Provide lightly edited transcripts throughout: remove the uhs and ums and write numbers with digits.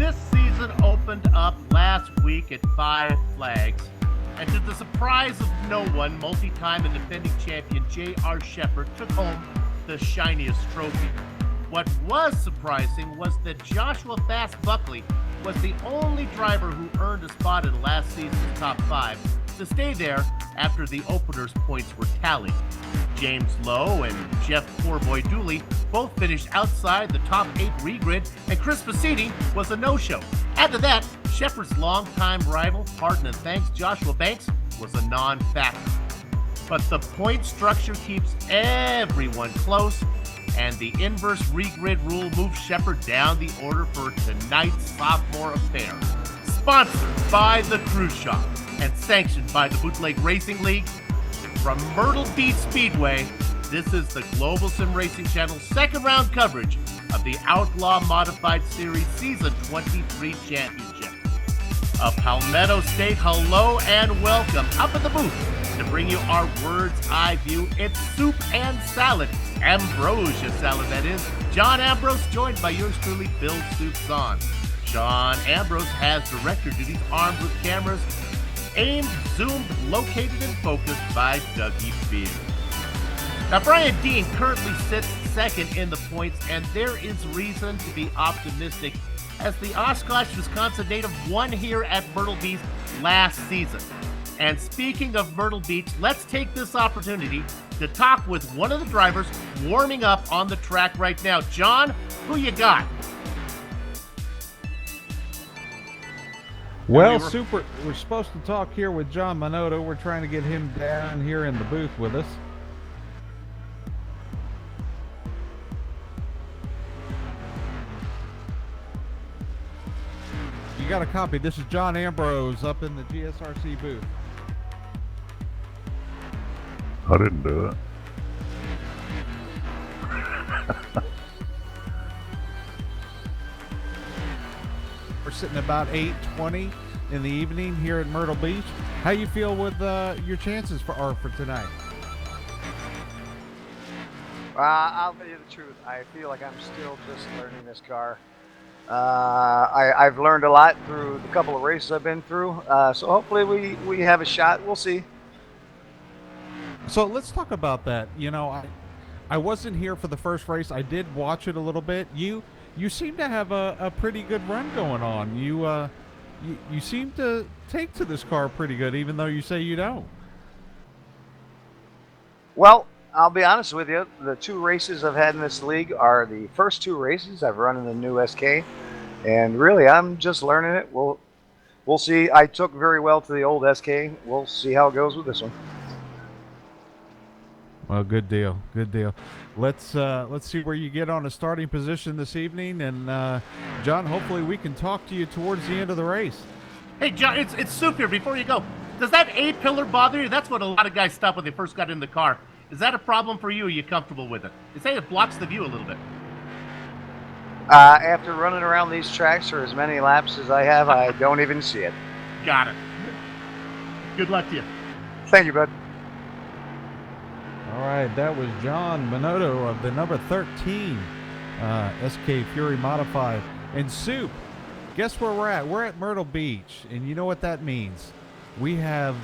This season opened up last week at Five Flags, and to the surprise of no one, multi-time and defending champion J.R. Shepherd took home the shiniest trophy. What was surprising was that Joshua Fast Buckley was the only driver who earned a spot in last season's top 5 to stay there after the opener's points were tallied. James Lowe and Jeff Poorboy Dooley both finished outside the top 8 regrid, and Chris Pasini was a no-show. Add to that, Shepherd's longtime rival, pardon and thanks, Joshua Banks, was a non-factor. But the point structure keeps everyone close, and the inverse regrid rule moves Shepherd down the order for tonight's sophomore affair. Sponsored by the Cruise Shop and sanctioned by the Bootleg Racing League, from Myrtle Beach Speedway, this is the Global SimRacing Channel's second round coverage of the Outlaw Modified Series Season 23 Championship. A Palmetto State hello and welcome up at the booth to bring you our Word's Eye view. It's soup and salad, ambrosia salad that is. John Ambrose joined by yours truly, Bill Soupson. John Ambrose has director duties armed with cameras aimed, zoomed, located, and focused by Dougie Beard. Now, Brian Dean currently sits second in the points, and there is reason to be optimistic as the Oshkosh, Wisconsin native won here at Myrtle Beach last season. And speaking of Myrtle Beach, let's take this opportunity to talk with one of the drivers warming up on the track right now. John, who you got? Well, super. We're supposed to talk here with John Minotto. We're trying to get him down here in the booth with us. You got a copy. This is John Ambrose up in the GSRC booth. I didn't do it. We're sitting about 8:20 in the evening here at Myrtle Beach. How you feel with your chances for tonight? I'll tell you the truth. I feel like I'm still just learning this car. I've learned a lot through the couple of races I've been through. So hopefully we have a shot. We'll see. So let's talk about that. You know, I wasn't here for the first race. I did watch it a little bit. You seem to have a pretty good run going on. You seem to take to this car pretty good, even though you say you don't. Well, I'll be honest with you. The 2 races I've had in this league are the first 2 races I've run in the new SK, and really I'm just learning it. We'll see. I took very well to the old SK. We'll see how it goes with this one. Well, good deal. Good deal. Let's see where you get on a starting position this evening, and John, hopefully we can talk to you towards the end of the race. Hey, John, it's Soup here. Before you go, does that A-pillar bother you? That's what a lot of guys stop when they first got in the car. Is that a problem for you? Or are you comfortable with it? They say it blocks the view a little bit. After running around these tracks for as many laps as I have, I don't even see it. Got it. Good luck to you. Thank you, bud. All right, that was John Minotto of the number 13 SK Fury Modified. And Soup, guess where we're at? We're at Myrtle Beach, and you know what that means. We have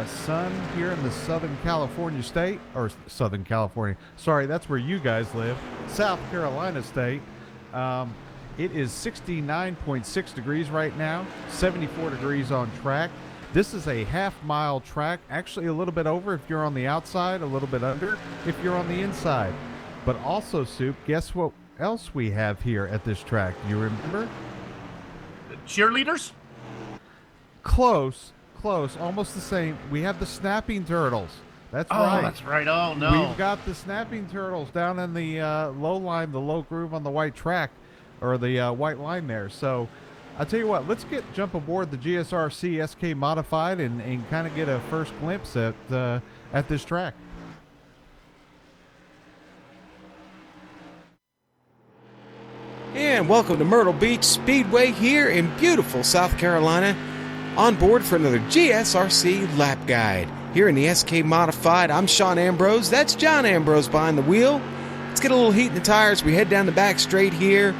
sun here in the Southern California state, or Southern California. Sorry, that's where you guys live. South Carolina state. It is 69.6 degrees right now, 74 degrees on track. This is a half-mile track, actually a little bit over if you're on the outside, a little bit under if you're on the inside. But also, Soup, guess what else we have here at this track? Do you remember? Cheerleaders? Close, almost the same. We have the snapping turtles. That's right. Oh, that's right. Oh, no. We've got the snapping turtles down in the low line, the low groove on the white track, or the white line there. So I'll tell you what, let's jump aboard the GSRC SK Modified and kind of get a first glimpse at this track. And welcome to Myrtle Beach Speedway here in beautiful South Carolina. On board for another GSRC lap guide. Here in the SK Modified, I'm Sean Ambrose. That's John Ambrose behind the wheel. Let's get a little heat in the tires. We head down the back straight here.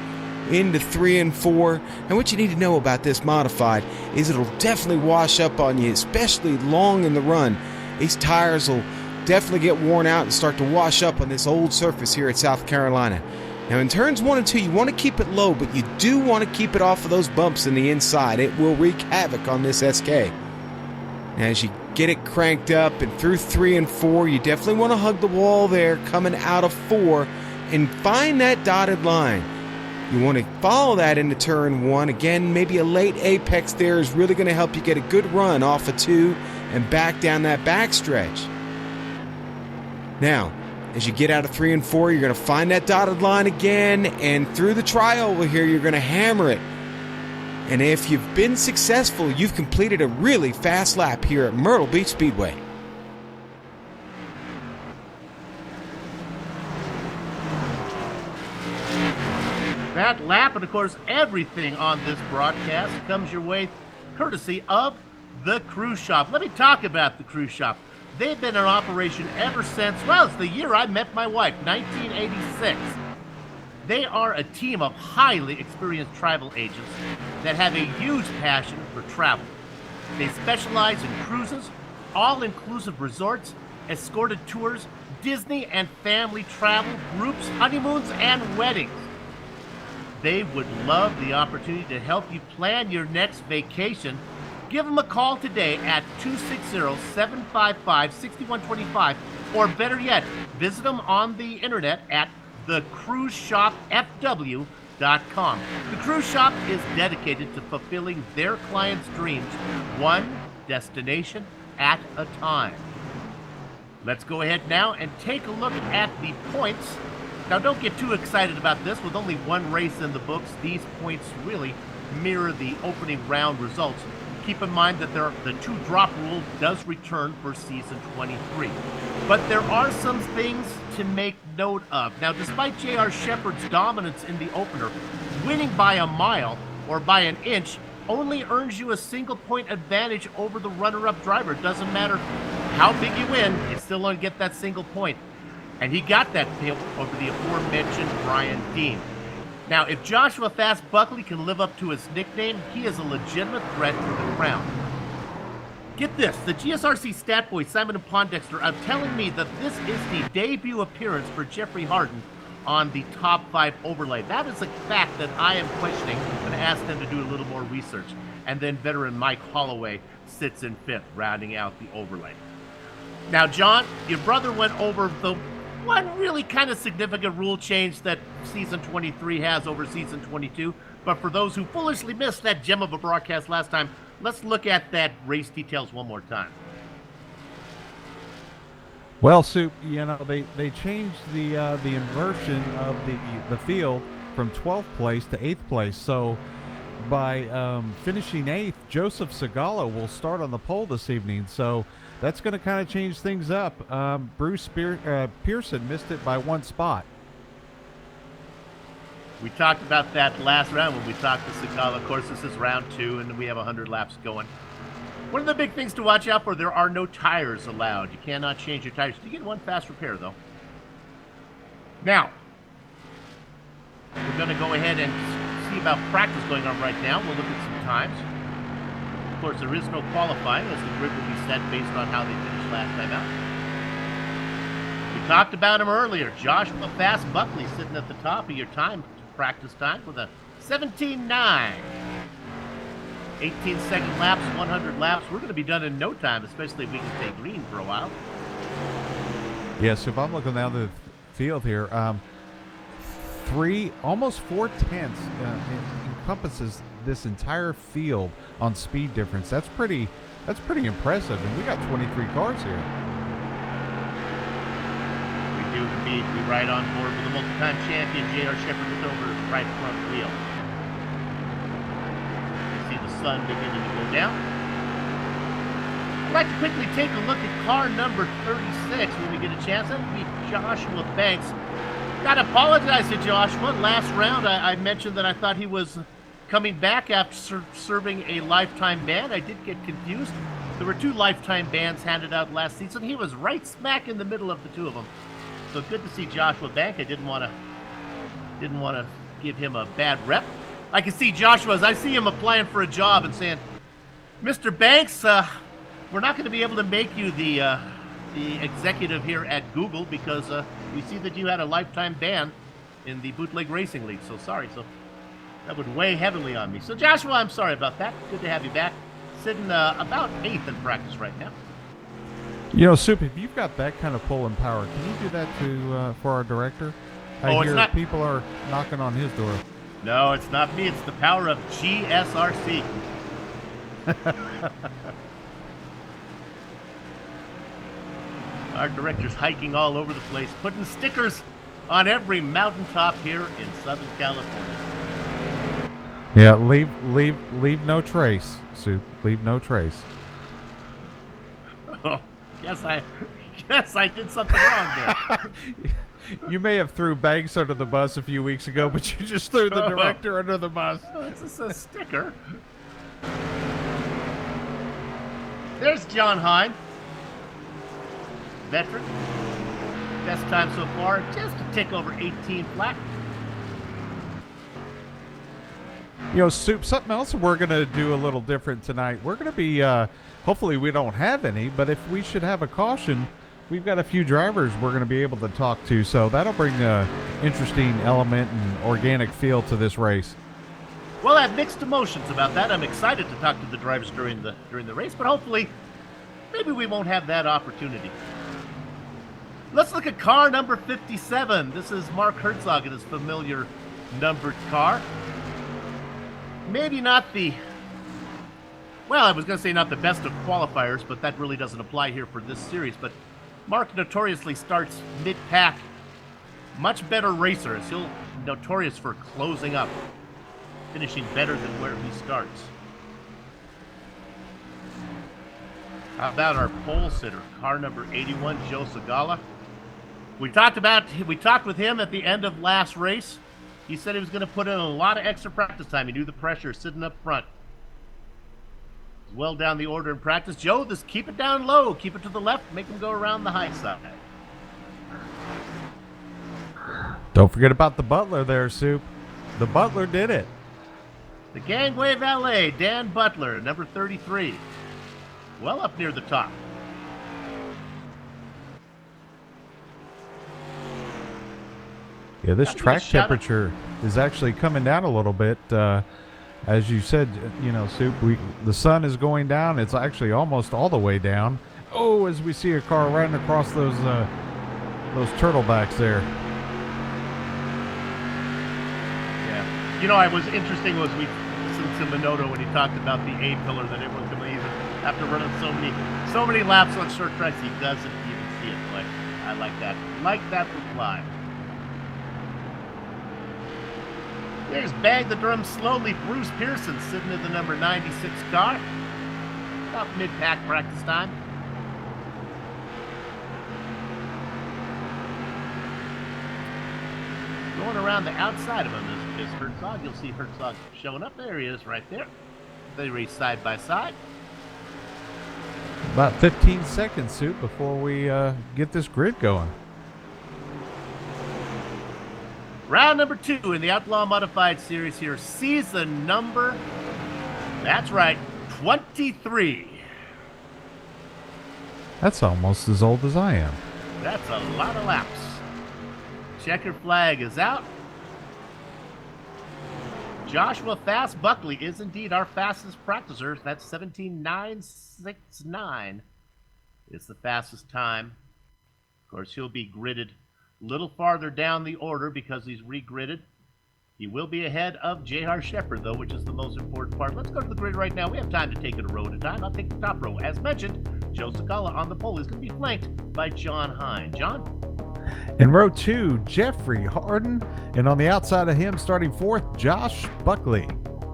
into 3 and 4. And what you need to know about this modified is it'll definitely wash up on you, especially long in the run. These tires will definitely get worn out and start to wash up on this old surface here at South Carolina. Now in turns 1 and 2, you want to keep it low, but you do want to keep it off of those bumps in the inside. It will wreak havoc on this SK. As you get it cranked up and through 3 and 4, you definitely want to hug the wall there coming out of 4 and find that dotted line. You want to follow that into turn 1. Again, maybe a late apex there is really going to help you get a good run off of 2 and back down that backstretch. Now, as you get out of 3 and 4, you're going to find that dotted line again, and through the trioval here, you're going to hammer it. And if you've been successful, you've completed a really fast lap here at Myrtle Beach Speedway. That lap, and of course, everything on this broadcast comes your way courtesy of the Cruise Shop. Let me talk about the Cruise Shop. They've been in operation ever since, well, it's the year I met my wife, 1986. They are a team of highly experienced travel agents that have a huge passion for travel. They specialize in cruises, all-inclusive resorts, escorted tours, Disney and family travel, groups, honeymoons, and weddings. They would love the opportunity to help you plan your next vacation. Give them a call today at 260-755-6125, or better yet, visit them on the internet at thecruiseshopfw.com. The Cruise Shop is dedicated to fulfilling their clients' dreams, one destination at a time. Let's go ahead now and take a look at the points. Now, don't get too excited about this. With only one race in the books, these points really mirror the opening round results. Keep in mind that the 2-drop rule does return for season 23. But there are some things to make note of. Now, despite J.R. Shepherd's dominance in the opener, winning by a mile or by an inch only earns you a single-point advantage over the runner-up driver. It doesn't matter how big you win, you still only get that single point. And he got that over the aforementioned Brian Dean. Now, if Joshua Fast Buckley can live up to his nickname, he is a legitimate threat to the crown. Get this, the GSRC stat boys, Simon and Pondexter, are telling me that this is the debut appearance for Jeffrey Harden on the top 5 overlay. That is a fact that I am questioning. I'm going to ask them to do a little more research. And then veteran Mike Holloway sits in 5th, rounding out the overlay. Now, John, your brother went over the one really kind of significant rule change that season 23 has over season 22. But for those who foolishly missed that gem of a broadcast last time, let's look at that race details one more time. Well, Soup, you know, they changed the inversion of the field from 12th place to 8th place. So by finishing 8th, Joseph Segala will start on the pole this evening. So that's going to kind of change things up. Bruce Pearson missed it by 1 spot. We talked about that last round when we talked to Segala. Of course, this is round 2, and we have 100 laps going. One of the big things to watch out for, there are no tires allowed. You cannot change your tires. You get 1 fast repair, though. Now, we're going to go ahead and see about practice going on right now. We'll look at some times. Of course, there is no qualifying, as the grid will be set based on how they finished last time out. We talked about him earlier. Joshua Fast Buckley sitting at the top of your practice time with a 17.9. 18-second laps, 100 laps. We're going to be done in no time, especially if we can stay green for a while. Yeah, so if I'm looking down the field here, almost 4/10 encompasses this entire field on speed difference. That's pretty impressive, and we got 23 cars here. We do indeed. We ride on board with the multi-time champion J.R. Shepherd with over his right front wheel. You see the sun beginning to go down. I'd like to quickly take a look at car number 36 when we get a chance. That would be Joshua Banks. Gotta apologize to Joshua. Last round I mentioned that I thought he was coming back after serving a lifetime ban. I did get confused. There were 2 lifetime bans handed out last season. He was right smack in the middle of the 2 of them. So good to see Joshua back. I didn't want to give him a bad rep. I can see Joshua as I see him applying for a job and saying, Mr. Banks, we're not going to be able to make you the executive here at Google because we see that you had a lifetime ban in the Bootleg Racing League. So sorry. So that would weigh heavily on me. So Joshua, I'm sorry about that. Good to have you back. Sitting about 8th in practice right now. You know, Soup, if you've got that kind of pull and power, can you do that to for our director? I Oh, hear it's not. people are knocking on his door. No, it's not me. It's the power of GSRC. Our director's hiking all over the place, putting stickers on every mountaintop here in Southern California. Yeah, leave no trace, Soup. Leave no trace. Oh, guess I did something wrong there. You may have threw Banks under the bus a few weeks ago, but you just threw the director under the bus. Oh, it's just a sticker. There's John Hine, veteran. Best time so far, just a tick over 18 flat. You know, Soup, something else we're going to do a little different tonight. We're going to be, hopefully we don't have any, but if we should have a caution, we've got a few drivers we're going to be able to talk to, so that'll bring an interesting element and organic feel to this race. Well, I have mixed emotions about that. I'm excited to talk to the drivers during the race, but hopefully, maybe we won't have that opportunity. Let's look at car number 57. This is Mark Herzog in his familiar numbered car. Maybe not the, well, I was going to say not the best of qualifiers, but that really doesn't apply here for this series. But Mark notoriously starts mid-pack. Much better racer, as he'll notorious for closing up, finishing better than where he starts. How about our pole sitter, car number 81, Joe Segala? We talked with him at the end of last race. He said he was going to put in a lot of extra practice time. He knew the pressure sitting up front. He's well down the order in practice. Joe, just keep it down low. Keep it to the left. Make him go around the high side. Don't forget about the butler there, Soup. The butler did it. The gangway valet, Dan Butler, number 33. Well up near the top. Yeah, this track temperature is actually coming down a little bit. As you said, you know, Soup, the sun is going down. It's actually almost all the way down. Oh, as we see a car running across those turtlebacks there. Yeah. You know, it was interesting was we listened to Minoto when he talked about the A-pillar that everyone's going to even after running so many laps on short tracks, he doesn't even see it. Like, I like that. Like that reply. There's Bang the Drum slowly. Bruce Pearson sitting in the number 96 car. About mid-pack practice time. Going around the outside of him is Herzog. You'll see Herzog showing up. There he is right there. They race side by side. About 15 seconds, Soup, before we get this grid going. Round number 2 in the Outlaw Modified Series here. Season number, that's right, 23. That's almost as old as I am. That's a lot of laps. Checker flag is out. Joshua Fast Buckley is indeed our fastest practicer. That's 17.969. It's the fastest time. Of course, he'll be gridded a little farther down the order because he's regridded. He will be ahead of J.R. Shepard, though, which is the most important part. Let's go to the grid right now. We have time to take it a row at a time. I'll take the top row. As mentioned, Joe Segala on the pole. He's going to be flanked by John Hine. John? In row 2, Jeffrey Harden. And on the outside of him, starting 4th, Josh Buckley.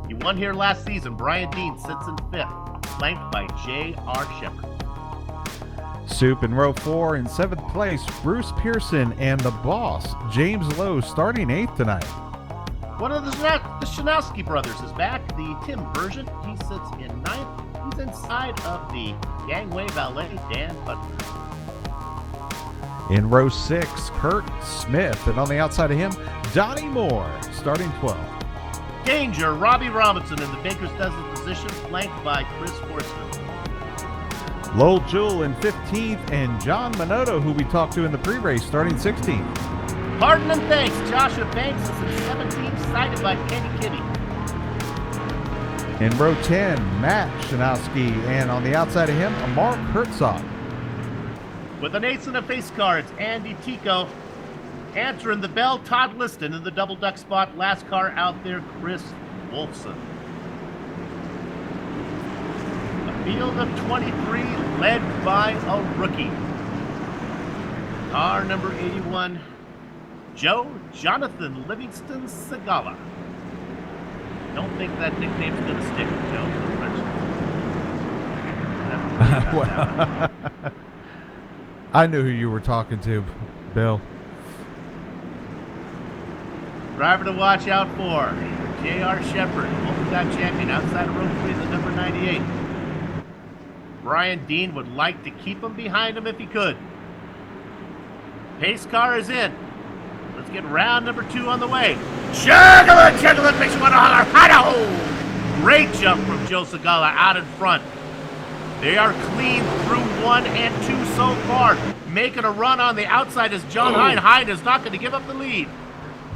He won here last season. Brian Dean sits in 5th, flanked by J.R. Shepard. Soup in row 4 in 7th place, Bruce Pearson and the boss, James Lowe, starting 8th tonight. One of the Shanowski brothers is back, the Tim version. He sits in 9th. He's inside of the gangway valet, Dan Butler. In row 6, Kurt Smith. And on the outside of him, Donnie Moore, starting 12. Danger, Robbie Robinson in the Baker's Dozen position, flanked by Chris Horstman. Lowell Jewell in 15th, and John Minotto, who we talked to in the pre-race, starting 16th. Pardon and thanks, Joshua Banks is in 17th, cited by Kenny Kitty. In row 10, Matt Shanowski, and on the outside of him, Mark Herzog. With an ace and a face cards, Andy Tico. Answering the bell, Todd Liston in the double duck spot. Last car out there, Chris Wolfson. A field of 23 led by a rookie. Car number 81, Joe Jonathan Livingston Segala. Don't think that nickname's going to stick, Joe. Well, I knew who you were talking to, Bill. Driver to watch out for, J.R. Shepard, multi-time champion, outside of row 3, the number 98. Brian Dean would like to keep him behind him if he could. Pace car is in. Let's get round number 2 on the way. Juggle it, makes you want to holler, hi-do! Great jump from Joe Segala out in front. They are clean through 1 and 2 so far. Making a run on the outside is John Hine. Hine is not going to give up the lead.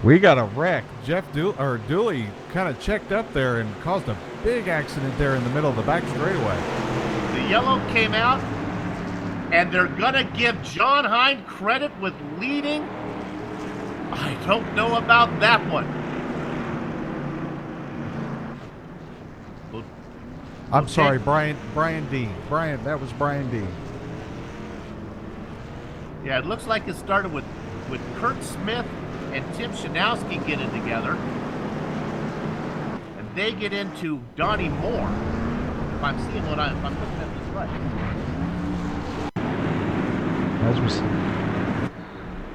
We got a wreck. Jeff Dooley kind of checked up there and caused a big accident there in the middle of the back straightaway. The yellow came out, and they're going to give John Hine credit with leading. I don't know about that one. I'm sorry, Brian Dean. That was Brian Dean. Yeah, it looks like it started with Kurt Smith and Tim Shanowski getting together. And they get into Donnie Moore. If I'm looking at this right.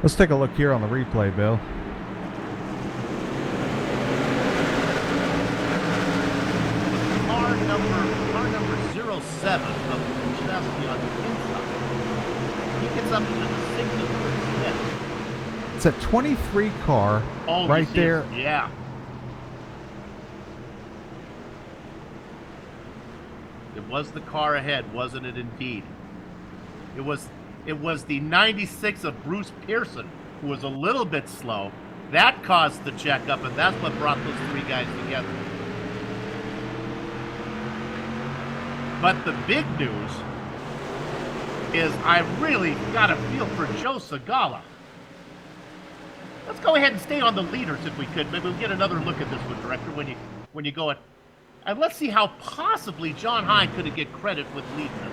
Let's take a look here on the replay, Bill. Car number 07 of Shanowski on the inside. He gets up into the 6th of Kurt Smith. It's a 23 car right there. Yeah. It was the car ahead, wasn't it indeed? It was the 96 of Bruce Pearson, who was a little bit slow. That caused the checkup, and that's what brought those 3 guys together. But the big news is I really got a feel for Joe Segala. Let's go ahead and stay on the leaders if we could. Maybe we'll get another look at this one, Director, when you go at. And let's see how possibly John Hine could get credit with leading this.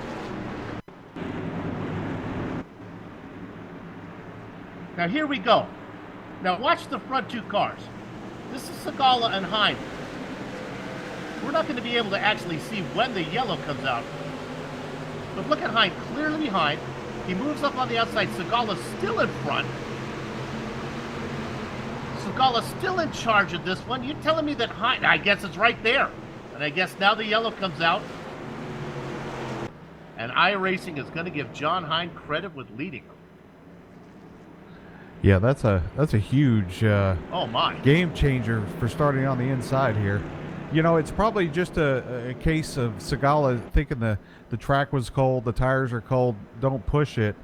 Now here we go. Now watch the front 2 cars. This is Segala and Hine. We're not going to be able to actually see when the yellow comes out. But look at Hine clearly behind. He moves up on the outside. Segala's still in front. Segala's still in charge of this one. You're telling me that Hine, I guess it's right there. And I guess now the yellow comes out. And iRacing is going to give John Hine credit with leading. Yeah, that's a huge game changer for starting on the inside here. You know, it's probably just a case of Segala thinking the track was cold, the tires are cold, don't push it,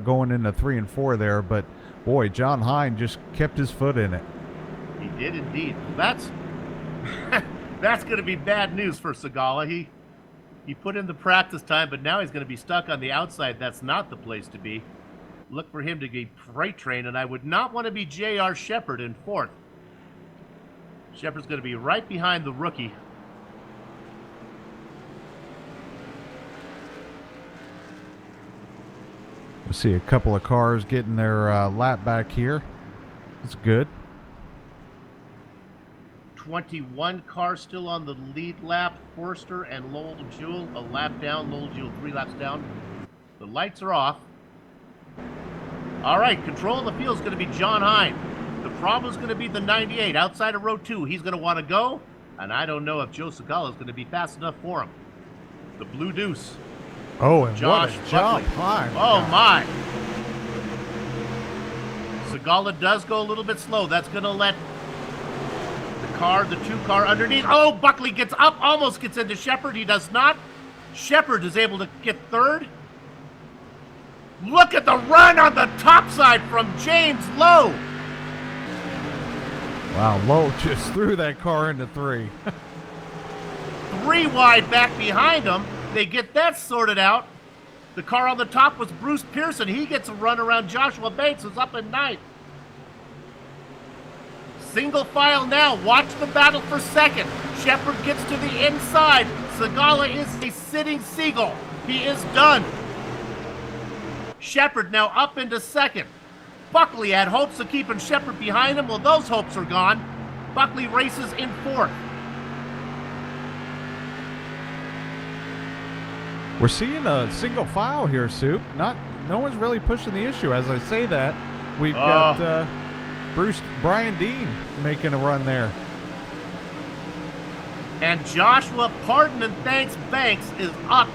going into 3 and 4 there. But boy, John Hine just kept his foot in it. He did indeed. That's that's going to be bad news for Segala. He put in the practice time, but now he's going to be stuck on the outside. That's not the place to be. Look for him to be freight train, and I would not want to be J.R. Shepard in 4th. Shepard's going to be right behind the rookie. We'll see a couple of cars getting their lap back here. That's good. 21 cars still on the lead lap. Forster and Lowell Jewell a lap down. Lowell Jewell 3 laps down. The lights are off. All right, control of the field is going to be John Hine. The problem is going to be the 98 outside of row 2. He's going to want to go, and I don't know if Joe Segala is going to be fast enough for him. The Blue Deuce. Oh, and Josh what a jump! Buckley. Oh, my. Segala does go a little bit slow. That's going to let the two car underneath. Oh, Buckley gets up, almost gets into Shepard. He does not. Shepard is able to get third. Look at the run on the top side from James Lowe. Wow, Lowe just threw that car into 3. 3 wide back behind him. They get that sorted out. The car on the top was Bruce Pearson. He gets a run around Joshua Banks, who's up in 9th. Single file now. Watch the battle for second. Shepard gets to the inside. Segala is a sitting seagull. He is done. Shepard now up into second. Buckley had hopes of keeping Shepard behind him. Well, those hopes are gone. Buckley races in 4th. We're seeing a single file here, Soup. No one's really pushing the issue. As I say that, we've got Brian Dean making a run there. And Joshua Pardon and Thanks Banks is up.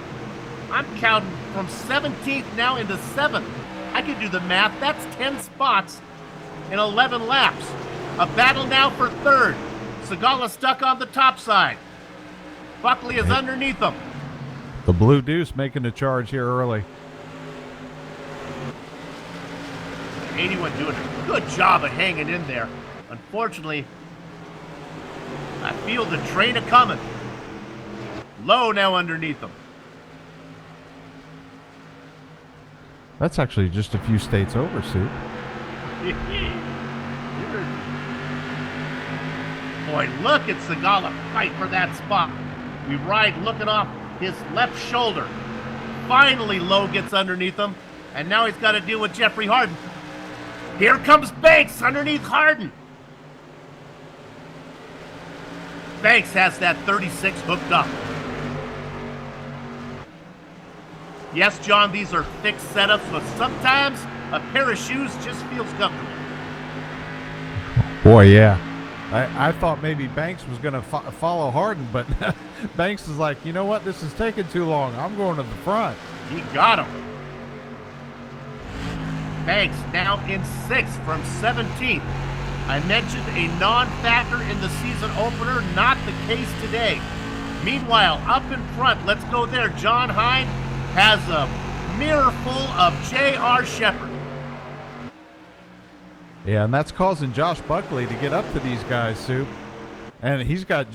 I'm counting from 17th now into 7th. I can do the math. That's 10 spots in 11 laps. A battle now for 3rd. Segala stuck on the top side. Buckley is underneath him. The Blue Deuce making the charge here early. 81 doing a good job of hanging in there. Unfortunately, I feel the train a-coming. Low now underneath them. That's actually just a few states over, Soup. Boy, look at Segala fight for that spot. We ride looking off his left shoulder. Finally, Lowe gets underneath him, and now he's got to deal with Jeffrey Harden. Here comes Banks underneath Harden. Banks has that 36 hooked up. Yes, John, these are fixed setups, but sometimes a pair of shoes just feels comfortable. Boy, yeah. I thought maybe Banks was going to follow Harden, but Banks is like, you know what? This is taking too long. I'm going to the front. He got him. Banks now in 6th from 17th. I mentioned a non-factor in the season opener, not the case today. Meanwhile, up in front, let's go there. John Hine has a mirror full of J.R. Shepard. Yeah, and that's causing Josh Buckley to get up to these guys, Soup. And he's got,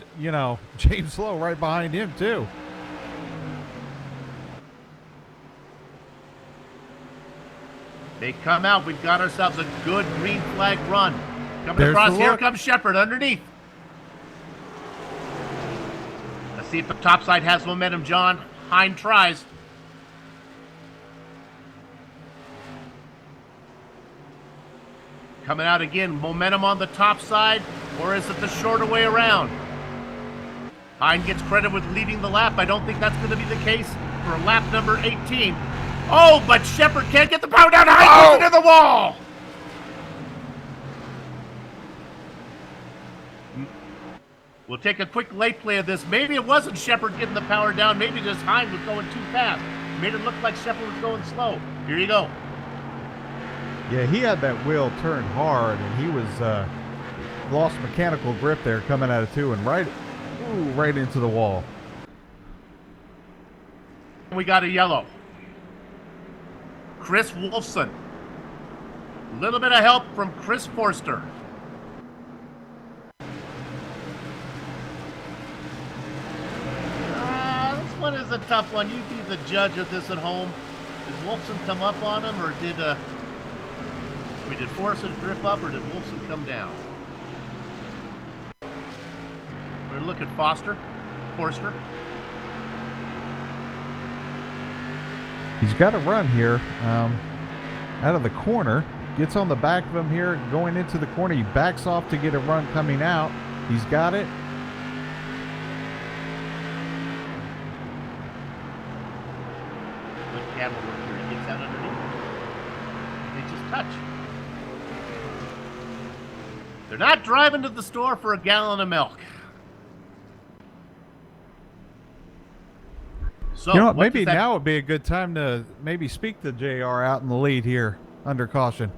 James Lowe right behind him, too. They come out. We've got ourselves a good green flag run. Coming There's across, the here look. comes Shepard underneath. Let's see if the top side has momentum, John. Hine tries. Coming out again, momentum on the top side, or is it the shorter way around? Hine gets credit with leading the lap. I don't think that's going to be the case for lap number 18. Oh, but Shepard can't get the power down. Hine goes into the wall. We'll take a quick late play of this. Maybe it wasn't Shepard getting the power down. Maybe just Hine was going too fast. Made it look like Shepard was going slow. Here you go. Yeah, he had that wheel turned hard, and he was lost mechanical grip there coming out of 2 and right into the wall. We got a yellow. Chris Wolfson. A little bit of help from Chris Forster. This one is a tough one. You be the judge of this at home. Did Wolfson come up on him, or did Forster drift up, or did Wolfson come down? We're looking at Forster. He's got a run here out of the corner. Gets on the back of him here, going into the corner. He backs off to get a run coming out. He's got it. Good camera work here. He gets out underneath. They just touch. They're not driving to the store for a gallon of milk. So, You know what? what Maybe does that- now would be a good time to maybe speak to JR out in the lead here under caution.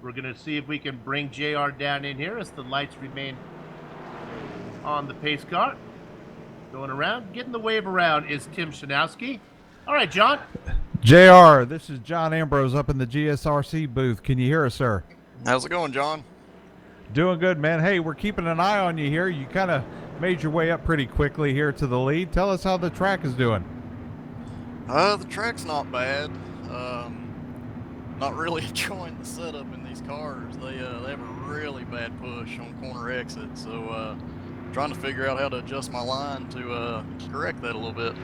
We're going to see if we can bring JR down in here as the lights remain on the pace car. Going around. Getting the wave around is Tim Shanowski. All right, John. JR, this is John Ambrose up in the GSRC booth. Can you hear us, sir? How's it going, John? Doing good, man. Hey, we're keeping an eye on you here. You kind of made your way up pretty quickly here to the lead. Tell us how the track is doing. The track's not bad. Not really enjoying the setup in these cars. They have a really bad push on corner exit, so trying to figure out how to adjust my line to correct that a little bit.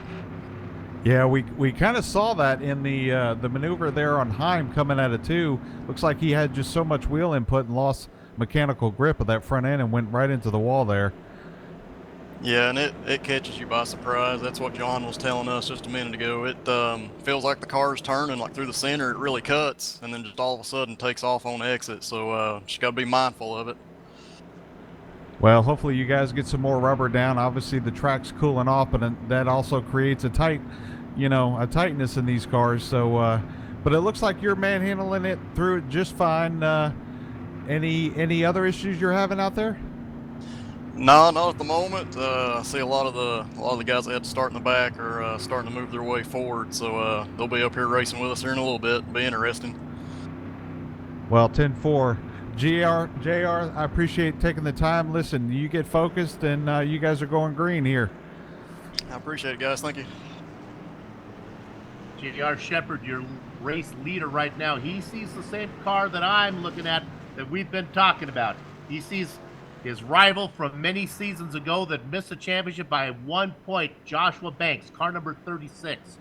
Yeah, we kind of saw that in the maneuver there on Heim coming out of 2. Looks like he had just so much wheel input and lost mechanical grip of that front end and went right into the wall there. Yeah, and it catches you by surprise. That's what John was telling us just a minute ago. It feels like the car's turning like through the center. It really cuts, and then just all of a sudden takes off on exit. So just got to be mindful of it. Well, hopefully you guys get some more rubber down. Obviously the track's cooling off, but that also creates a tightness in these cars. So, but it looks like you're manhandling it through it just fine. Any other issues you're having out there? No, not at the moment. I see a lot of the guys that had to start in the back are starting to move their way forward, so they'll be up here racing with us here in a little bit. It'll be interesting. Well, 10-4. JR, I appreciate taking the time. Listen, you get focused, and you guys are going green here. I appreciate it, guys. Thank you. JR Shepard, your race leader right now, he sees the same car that I'm looking at that we've been talking about. He sees his rival from many seasons ago that missed the championship by 1 point, Joshua Banks, car number 36.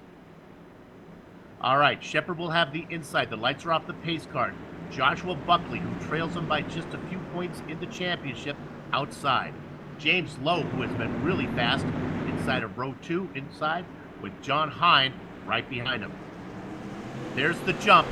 All right, Shepard will have the inside. The lights are off the pace car. Joshua Buckley, who trails him by just a few points in the championship, outside. James Lowe, who has been really fast, inside of row 2, inside, with John Hine right behind him. There's the jump.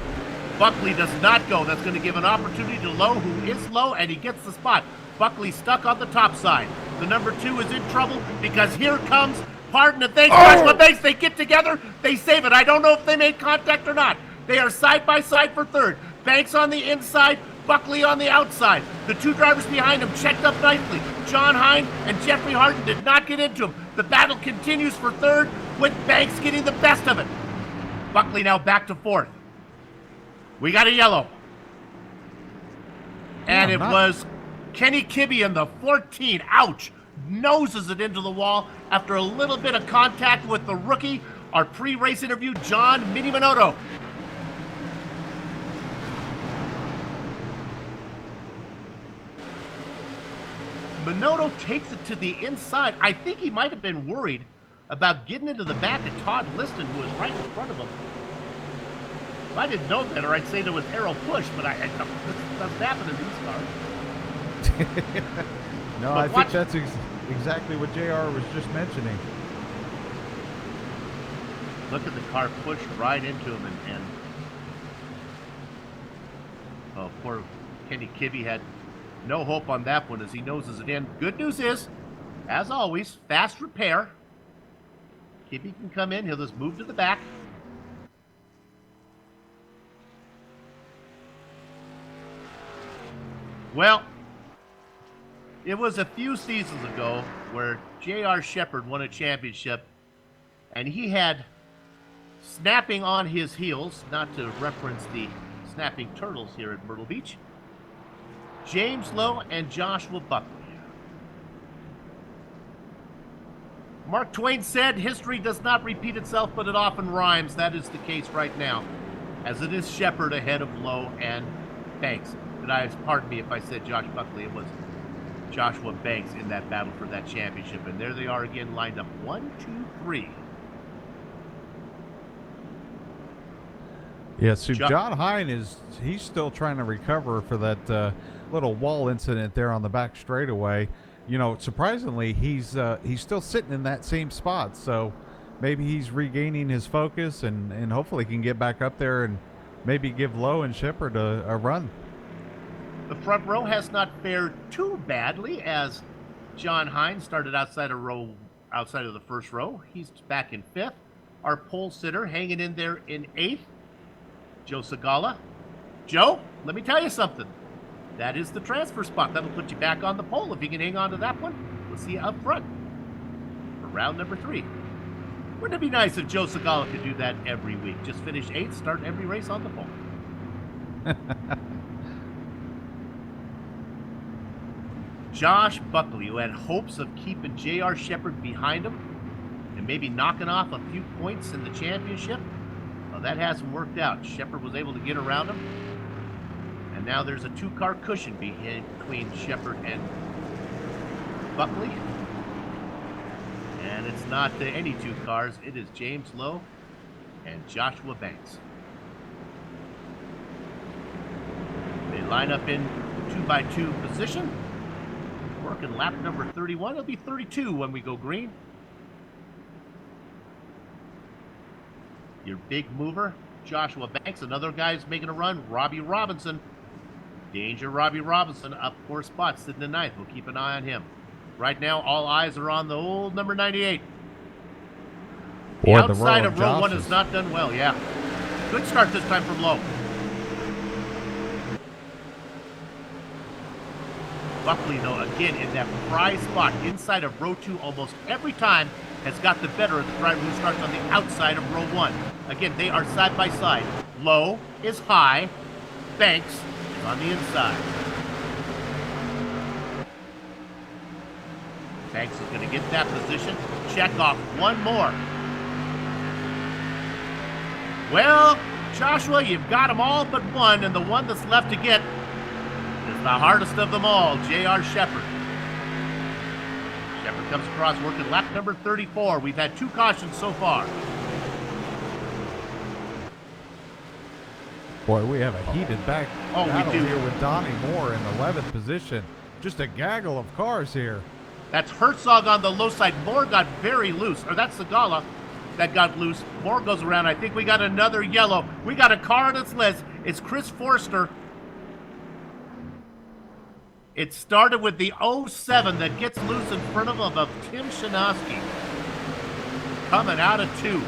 Buckley does not go. That's going to give an opportunity to Lowe, who is low, and he gets the spot. Buckley stuck on the top side. The number 2 is in trouble because here comes, pardon the thanks, Joshua Banks. They get together. They save it. I don't know if they made contact or not. They are side by side for third. Banks on the inside, Buckley on the outside. The 2 drivers behind him checked up nicely. John Hine and Jeffrey Harden did not get into him. The battle continues for third with Banks getting the best of it. Buckley now back to fourth. We got a yellow. And it was Kenny Kibbe in the 14. Ouch. Noses it into the wall after a little bit of contact with the rookie. Our pre-race interview, John Mini Minotto. Minotto takes it to the inside. I think he might have been worried about getting into the back of Todd Liston, who was right in front of him. If I didn't know better, I'd say there was arrow push, but this doesn't happen in these cars. No, I think that's exactly what JR was just mentioning. Look at the car pushed right into him, and oh, poor Kenny Kibbe had no hope on that one as he noses it in. Good news is, as always, fast repair. Kibbe can come in. He'll just move to the back. Well, it was a few seasons ago where J.R. Shepard won a championship, and he had snapping on his heels, not to reference the snapping turtles here at Myrtle Beach, James Lowe and Joshua Buckley. Mark Twain said, history does not repeat itself, but it often rhymes. That is the case right now, as it is Shepard ahead of Lowe and Banks. Pardon me if I said Josh Buckley. It was Joshua Banks in that battle for that championship. And there they are again, lined up 1, 2, 3. Yeah, so John Hine he's still trying to recover for that little wall incident there on the back straightaway. You know, surprisingly, he's still sitting in that same spot. So maybe he's regaining his focus and hopefully can get back up there and maybe give Lowe and Shepard a run. The front row has not fared too badly as John Hine started outside of the first row. He's back in 5th. Our pole sitter hanging in there in 8th, Joe Segala. Joe, let me tell you something. That is the transfer spot. That'll put you back on the pole if you can hang on to that one. We'll see you up front for round number 3. Wouldn't it be nice if Joe Segala could do that every week? Just finish 8th, start every race on the pole. Josh Buckley, who had hopes of keeping J.R. Shepherd behind him and maybe knocking off a few points in the championship, well, that hasn't worked out. Shepherd was able to get around him, and now there's a 2-car cushion between Shepherd and Buckley. And it's not any 2 cars. It is James Lowe and Joshua Banks. They line up in 2x2 position. Working lap number 31. It'll be 32 when we go green. Your big mover, Joshua Banks. Another guy's making a run, Robbie Robinson. Danger Robbie Robinson, up 4 spots, sitting in 9th. We'll keep an eye on him. Right now, all eyes are on the old number 98. The outside of row 1 has not done well, yeah. Good start this time from Lowe. Buckley, though, again, in that prize spot inside of row 2 almost every time, has got the better of the driver who starts on the outside of row 1. Again, they are side by side. Lowe is high. Banks is on the inside. Banks is going to get that position. Check off one more. Well, Joshua, you've got them all but one, and the one that's left to get is the hardest of them all, J.R. Shepherd. Shepherd comes across working lap number 34. We've had 2 cautions so far. Boy, we have a heated battle we do here with Donnie Moore in 11th position. Just a gaggle of cars here. That's Herzog on the low side. Moore got very loose, or that's Segala that got loose. Moore goes around. I think we got another yellow. We got a car on its list. It's Chris Forster. It started with the 07 that gets loose in front of Tim Shanowski. Coming out of 2.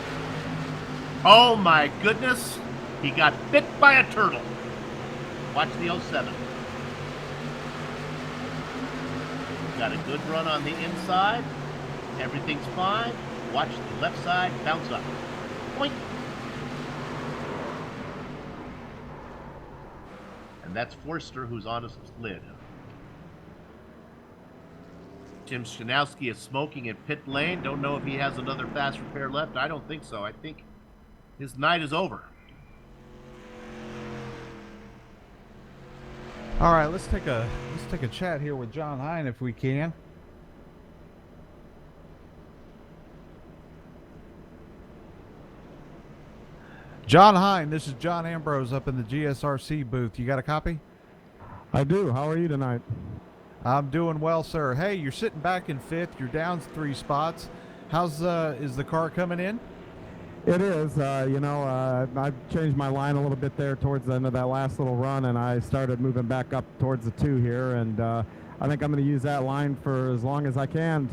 Oh my goodness. He got bit by a turtle. Watch the 07. Got a good run on the inside. Everything's fine. Watch the left side bounce up. Point. And that's Forster who's on his lid. Tim Shanowski is smoking in pit lane. Don't know if he has another fast repair left. I don't think so. I think his night is over. All right, let's take a chat here with John Hine if we can. John Hine, this is John Ambrose up in the GSRC booth. You got a copy? I do. How are you tonight? I'm doing well, sir. Hey, you're sitting back in 5th. You're down 3 spots. How's is the car coming in? It is. I've changed my line a little bit there towards the end of that last little run, and I started moving back up towards the 2 here, and I think I'm going to use that line for as long as I can.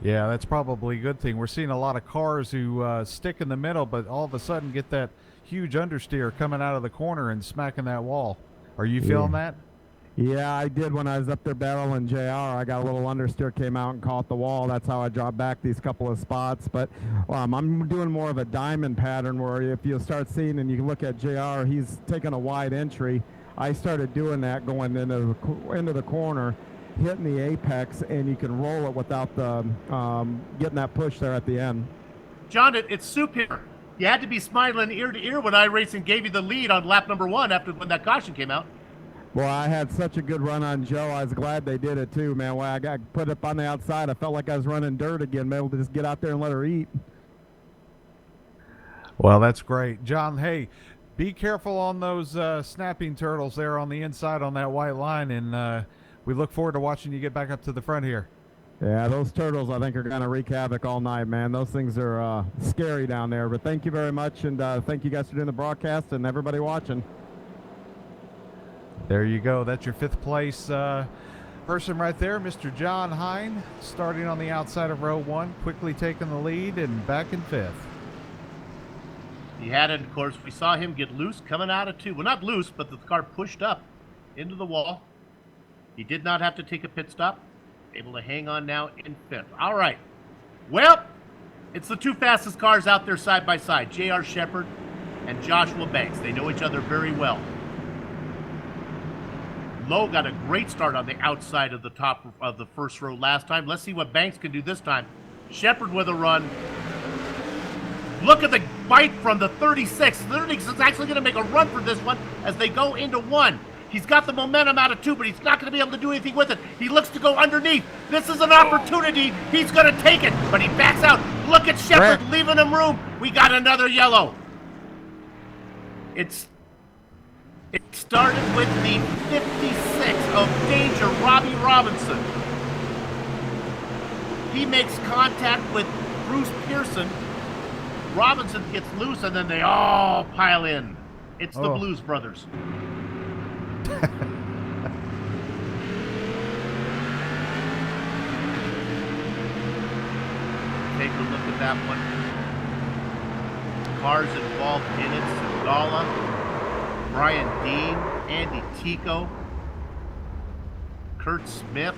Yeah, that's probably a good thing. We're seeing a lot of cars who stick in the middle, but all of a sudden get that huge understeer coming out of the corner and smacking that wall. Are you feeling that? Yeah, I did when I was up there battling JR. I got a little understeer, came out and caught the wall. That's how I dropped back these couple of spots. But I'm doing more of a diamond pattern where if you start seeing and you look at JR, he's taking a wide entry. I started doing that going into the corner, hitting the apex, and you can roll it without the getting that push there at the end. John, it's soup here. You had to be smiling ear to ear when iRacing gave you the lead on lap number 1 when that caution came out. Well, I had such a good run on Joe. I was glad they did it too, man. When I got put up on the outside, I felt like I was running dirt again, able to just get out there and let her eat. Well, that's great. John, hey, be careful on those snapping turtles there on the inside on that white line, and we look forward to watching you get back up to the front here. Yeah, those turtles I think are going to wreak havoc all night, man. Those things are scary down there. But thank you very much, and thank you guys for doing the broadcast and everybody watching. There you go. That's your 5th place person right there, Mr. John Hine, starting on the outside of row 1, quickly taking the lead and back in 5th. He had it, of course. We saw him get loose coming out of 2. Well, not loose, but the car pushed up into the wall. He did not have to take a pit stop. Able to hang on now in 5th. All right. Well, it's the 2 fastest cars out there side by side, J.R. Shepherd and Joshua Banks. They know each other very well. Lowe got a great start on the outside of the top of the first row last time. Let's see what Banks can do this time. Shepherd with a run. Look at the bite from the 36. 36 is actually going to make a run for this one as they go into 1. He's got the momentum out of 2, but he's not going to be able to do anything with it. He looks to go underneath. This is an opportunity. He's going to take it, but he backs out. Look at Shepherd leaving him room. We got another yellow. It started with the 56 of danger, Robbie Robinson. He makes contact with Bruce Pearson. Robinson gets loose, and then they all pile in. It's the Blues Brothers. Take a look at that one. Cars involved in it: Segala, Brian Dean, Andy Tico, Kurt Smith,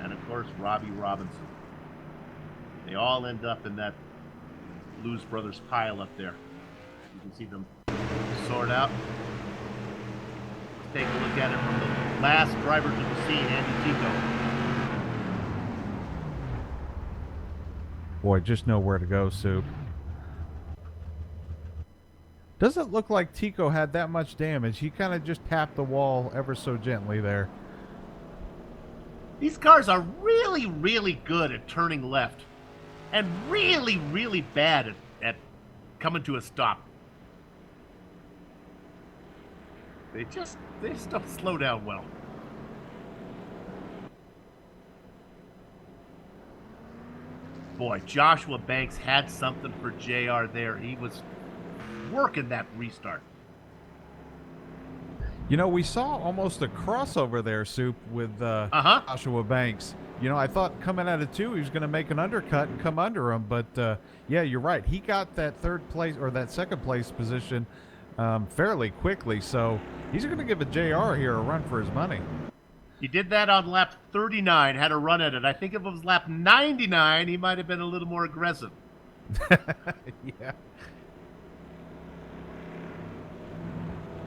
and of course Robbie Robinson. They all end up in that Blues Brothers pile up there. You can see them sort out. Let's take a look at it from the last driver to the scene, Andy Tico. Boy, just know where to go, Soup. Doesn't look like Tico had that much damage. He kind of just tapped the wall ever so gently there. These cars are really, really good at turning left. And really, really bad at coming to a stop. They just don't slow down well. Boy, Joshua Banks had something for JR there. He was working that restart. You know, we saw almost a crossover there, Soup, with Joshua Banks. You know, I thought coming out of 2, he was going to make an undercut and come under him. But, yeah, you're right. He got that 3rd place or that 2nd place position fairly quickly. So he's going to give a JR here a run for his money. He did that on lap 39, had a run at it. I think if it was lap 99, he might have been a little more aggressive. Yeah.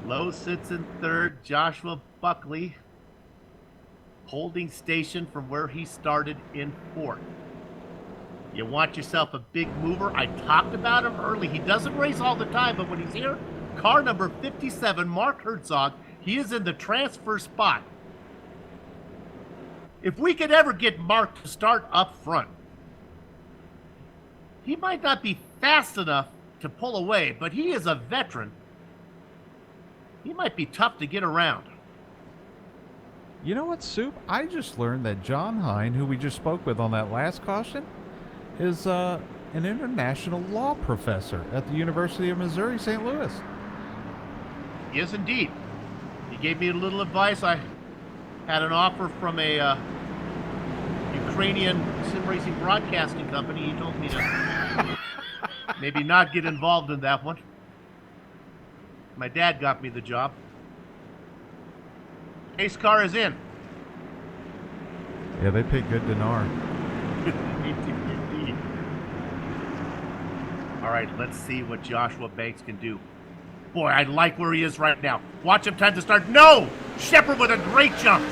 Lowe sits in 3rd. Joshua Buckley holding station from where he started in 4th. You want yourself a big mover. I talked about him early. He doesn't race all the time, but when he's here, car number 57, Mark Herzog, he is in the transfer spot. If we could ever get Mark to start up front, he might not be fast enough to pull away, but he is a veteran. He might be tough to get around. You know what, Soup? I just learned that John Hine, who we just spoke with on that last caution, is an international law professor at the University of Missouri, St. Louis. Yes, indeed. He gave me a little advice. I had an offer from a Ukrainian sim racing broadcasting company. He told me to maybe not get involved in that one. My dad got me the job. Ace car is in. Yeah, they paid good dinar. All right, let's see what Joshua Banks can do. Boy, I like where he is right now. Watch him time to start. No! Shepherd with a great jump.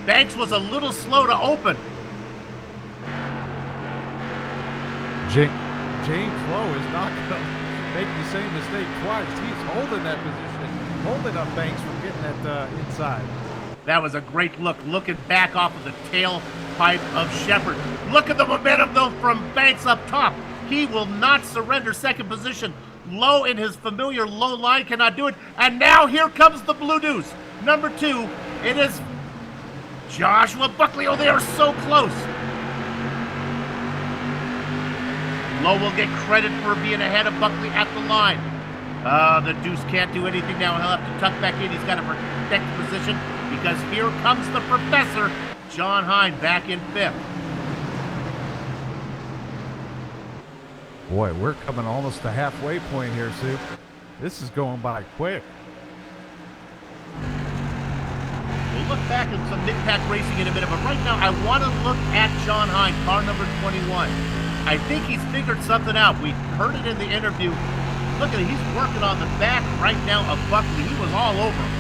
Banks was a little slow to open. James Lowe is not going to make the same mistake twice. He's holding that position, holding up Banks from getting that inside. That was a great look, looking back off of the tailpipe of Shepherd. Look at the momentum, though, from Banks up top. He will not surrender second position. Low in his familiar low line, cannot do it. And now here comes the Blue News. Number 2, it is Joshua Buckley. Oh, they are so close. Lowe will get credit for being ahead of Buckley at the line. The Deuce can't do anything now. He'll have to tuck back in. He's got to protect position because here comes the professor, John Hine, back in 5th. Boy, we're coming almost to halfway point here, Soup. This is going by quick. We'll look back at some mid-pack racing in a minute, but right now I want to look at John Hine, car number 21. I think he's figured something out. We heard it in the interview. Look at it, he's working on the back right now of Buckley. He was all over him.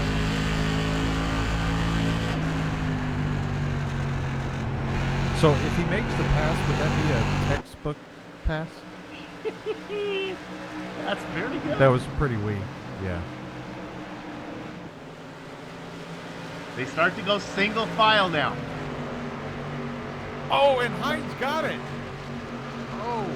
So if he makes the pass, would that be a textbook pass? That's very good. That was pretty weak, yeah. They start to go single file now. Oh, and Hines got it. Oh,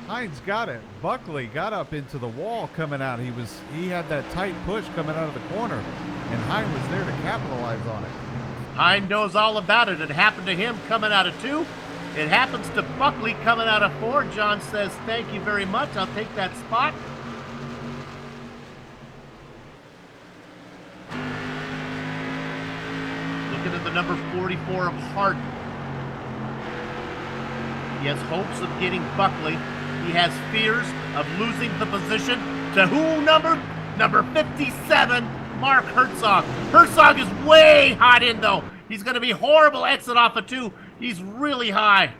Hines got it. Buckley got up into the wall coming out. He had that tight push coming out of the corner, and Hines was there to capitalize on it. Hine knows all about it. It happened to him coming out of 2. It happens to Buckley coming out of 4. John says, thank you very much. I'll take that spot. Looking at the number 44 of Hart. He has hopes of getting Buckley. He has fears of losing the position to who number? Number 57, Mark Herzog. Herzog is way hot in, though. He's going to be horrible exit off of 2. He's really high.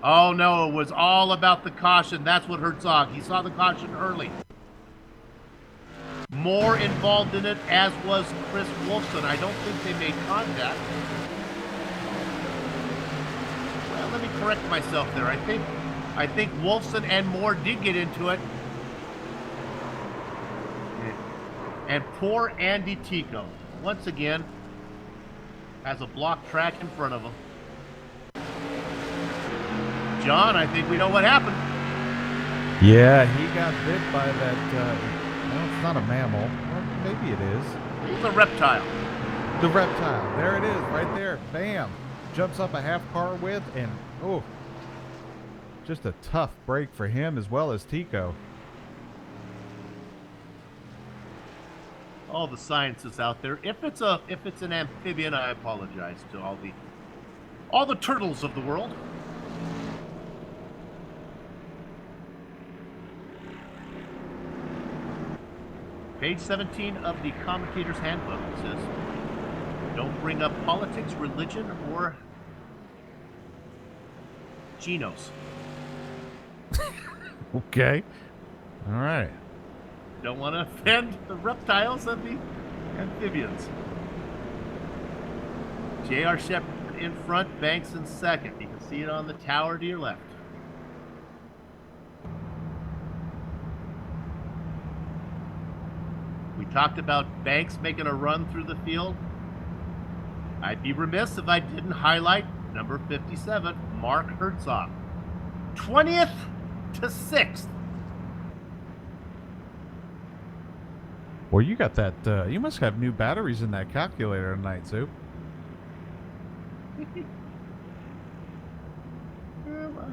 Oh, no, it was all about the caution. That's what Herzog. He saw the caution early. More involved in it, as was Chris Wolfson. I don't think they made contact. Well, let me correct myself there. I think Wolfson and Moore did get into it. And poor Andy Tico, once again, has a blocked track in front of him. John, I think we know what happened. Yeah, he got bit by that, well, it's not a mammal. Well, maybe it is. It's a reptile. The reptile. There it is, right there. Bam. Jumps up a half car width, and, oh, just a tough break for him as well as Tico. All the science is out there. If it's an amphibian, I apologize to all the turtles of the world. Page 17 of the Commentator's Handbook says, don't bring up politics, religion, or genos. Okay. All right. Don't want to offend the reptiles and the amphibians. J.R. Shepard in front, Banks in second. You can see it on the tower to your left. We talked about Banks making a run through the field. I'd be remiss if I didn't highlight number 57, Mark Herzog. 20th to 6th. Well, you got that, you must have new batteries in that calculator tonight, Soup.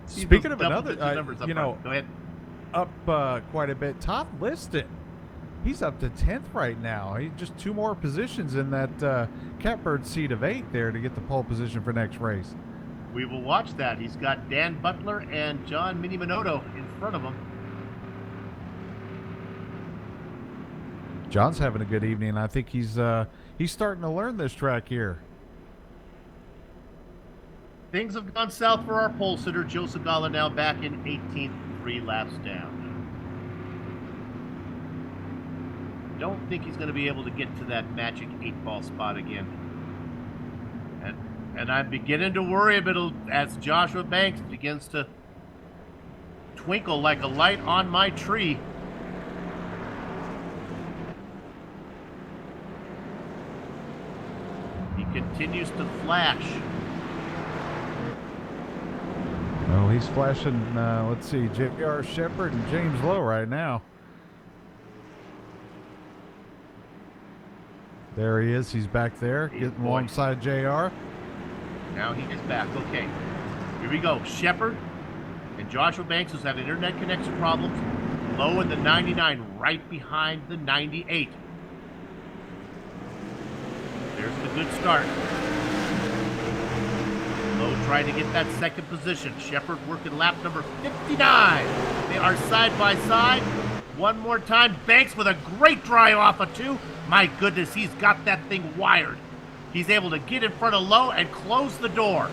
Speaking of another, you know, go ahead. Up quite a bit. Todd Liston, he's up to 10th right now. He just 2 more positions in that catbird seat of 8 there to get the pole position for next race. We will watch that. He's got Dan Butler and John Mini Minotto in front of him. John's having a good evening. I think he's starting to learn this track here. Things have gone south for our pole sitter. Joe Segala now back in 18th, 3 laps down. Don't think he's going to be able to get to that magic 8-ball spot again. And I'm beginning to worry a bit as Joshua Banks begins to twinkle like a light on my tree. He continues to flash. Oh, he's flashing, let's see, J.R. Shepard and James Lowe right now. There he is. He's back there, getting alongside JR. Now he is back. Okay. Here we go. Shepard and Joshua Banks, who's having internet connection problems. Low in the 99, right behind the 98. There's the good start. Lowe trying to get that second position. Shepard working lap number 59. They are side by side. One more time. Banks with a great drive off of 2. My goodness, he's got that thing wired. He's able to get in front of Lowe and close the door.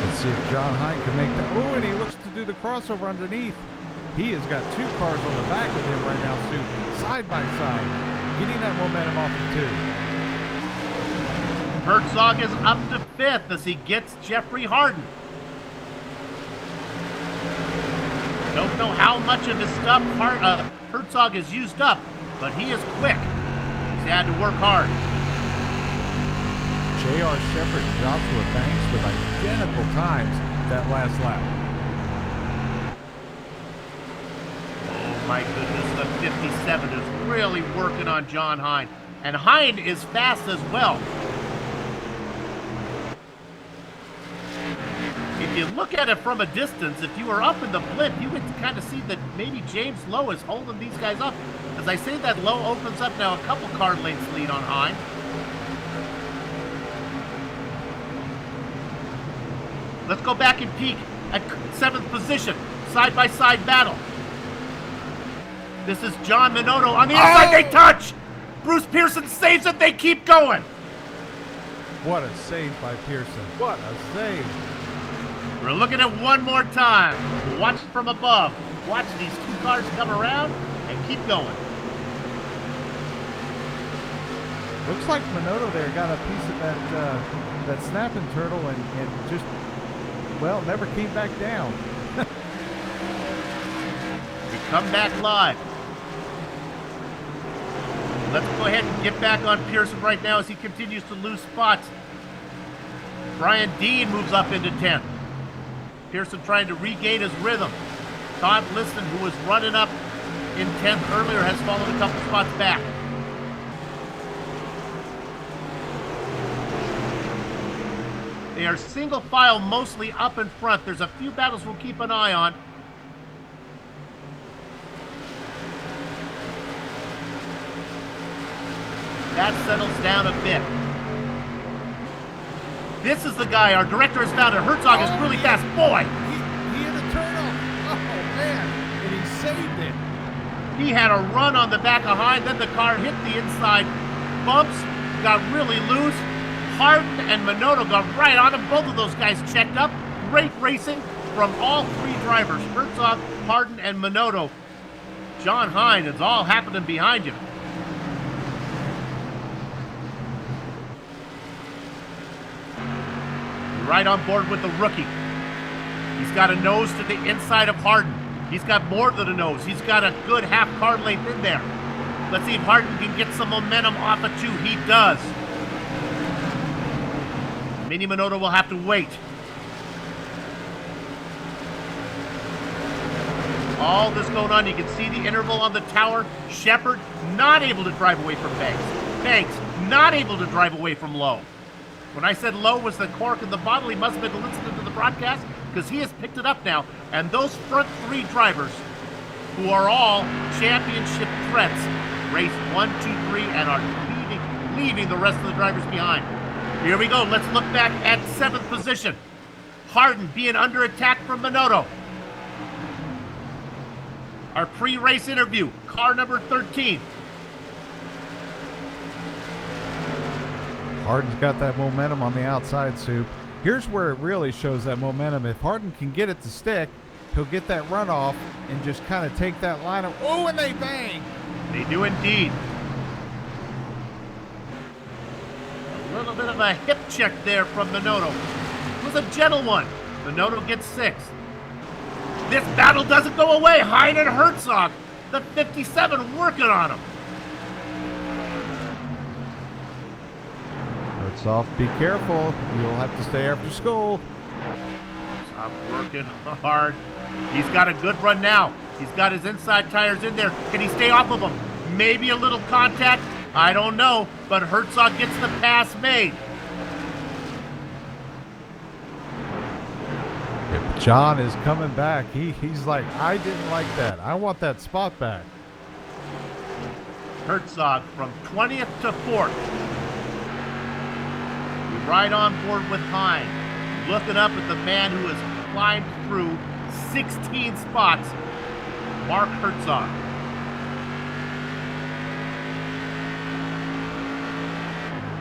Let's see if John Hine can make that. Oh, and he looks to do the crossover underneath. He has got 2 cars on the back of him right now, Sue, side by side, getting that momentum off of 2. Herzog is up to 5th as he gets Jeffrey Harden. Don't know how much of his stuff Herzog has used up, but he is quick. He's had to work hard. J.R. Shepard and Joshua Banks with identical times that last lap. Oh my goodness, the 57 is really working on John Hine. And Hine is fast as well. If you look at it from a distance, if you were up in the blimp, you would kind of see that maybe James Lowe is holding these guys up. As I say that, Lowe opens up now a couple car lengths lead on Hine. Let's go back and peek at 7th position, side-by-side battle. This is John Minotto on the inside. They touch. Bruce Pearson saves it. They keep going. What a save by Pearson. What a save. We're looking at one more time. Watch it from above. Watch these 2 cars come around and keep going. Looks like Minotto there got a piece of that snapping turtle and just, well, never came back down. We come back live. Let's go ahead and get back on Pearson right now as he continues to lose spots. Brian Dean moves up into 10th. Pearson trying to regain his rhythm. Todd Liston, who was running up in 10th earlier, has fallen a couple spots back. They are single file mostly up in front. There's a few battles we'll keep an eye on. That settles down a bit. This is the guy our director has found. Herzog is really fast. Boy! He hit a turtle. Oh, man. And he saved it. He had a run on the back of Hine. Then the car hit the inside bumps, got really loose. Harden and Minotto got right on him. Both of those guys checked up. Great racing from all 3 drivers. Herzog, Harden, and Minotto. John Hine, it's all happening behind you. Right on board with the rookie. He's got a nose to the inside of Harden. He's got more than a nose. He's got a good half car length in there. Let's see if Harden can get some momentum off of 2. He does. Mini Minotto will have to wait. All this going on. You can see the interval on the tower. Shepard not able to drive away from Banks. Banks not able to drive away from Lowe. When I said Lowe was the cork in the bottle, he must have been listening to the broadcast because he has picked it up now. And those front 3 drivers, who are all championship threats, race 1, 2, 3, and are leaving the rest of the drivers behind. Here we go. Let's look back at 7th position. Harden being under attack from Minotto. Our pre-race interview, car number 13. Harden's got that momentum on the outside, Soup. Here's where it really shows that momentum. If Harden can get it to stick, he'll get that runoff and just kind of take that line of, oh, and they bang. They do indeed. A little bit of a hip check there from Minotto. It was a gentle one. Minotto gets 6th. This battle doesn't go away. Hine and Herzog, the 57 working on him. Soft, be careful. You'll have to stay after school. Stop working hard. He's got a good run now. He's got his inside tires in there. Can he stay off of them? Maybe a little contact. I don't know. But Herzog gets the pass made. If John is coming back, he's like, I didn't like that. I want that spot back. Herzog from 20th to 4th. right on board with Hine. Looking up at the man who has climbed through 16 spots, Mark Herzog.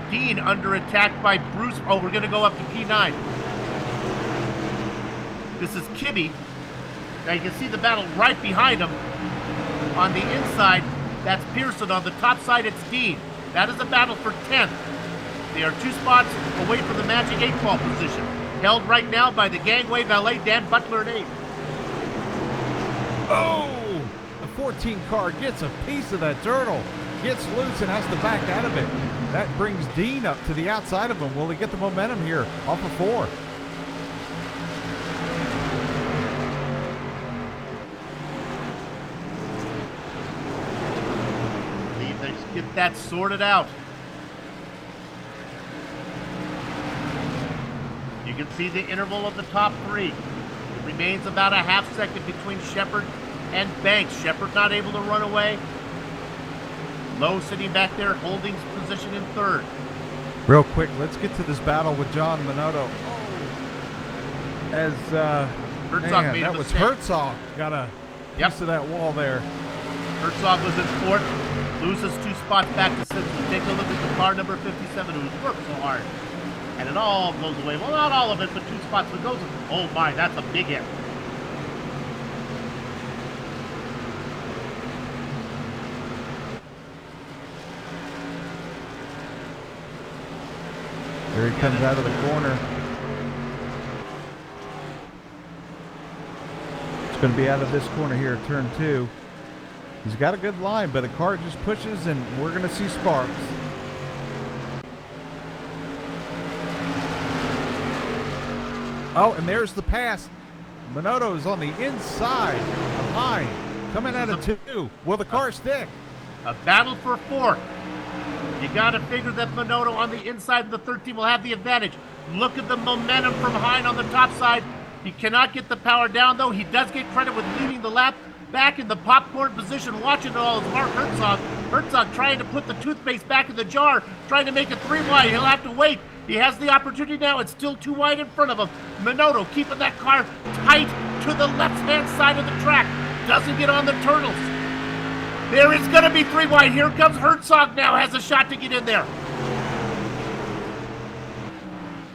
Dean under attack by Bruce. Oh, we're going to go up to P9. This is Kibbe. Now you can see the battle right behind him. On the inside, that's Pearson. On the top side, it's Dean. That is a battle for 10th. They are 2 spots away from the magic 8-ball position. Held right now by the gangway valet, Dan Butler at 8. Oh! The 14 car gets a piece of that turtle. Gets loose and has to back out of it. That brings Dean up to the outside of him. Will he get the momentum here off of 4? Let's get that sorted out. You can see the interval of the top 3. It remains about a half second between Shepard and Banks. Shepard not able to run away. Lowe sitting back there holding position in 3rd. Real quick, let's get to this battle with John Minotto. As Herzog made a that was mistake. Herzog got a piece of that wall there. Herzog was in 4th, loses 2 spots back to 6th. Take a look at the car number 57 who's worked so hard. And it all goes away. Well, not all of it, but 2 spots. But goes. Oh my, that's a big hit. There he comes out of the corner. It's going to be out of this corner here, turn 2. He's got a good line, but the car just pushes, and we're going to see sparks. Oh, and there's the pass. Minotto is on the inside of Hine, coming out of 2. Will the car stick? A battle for 4th. You got to figure that Minotto on the inside of the 13 will have the advantage. Look at the momentum from Hine on the top side. He cannot get the power down, though. He does get credit with leading the lap. Back in the popcorn position, watching it all is Mark Herzog. Herzog trying to put the toothpaste back in the jar, trying to make it 3 wide. He'll have to wait. He has the opportunity now. It's still 2 wide in front of him. Minotto keeping that car tight to the left-hand side of the track. Doesn't get on the turtles. There is going to be 3 wide. Here comes Herzog now. Has a shot to get in there.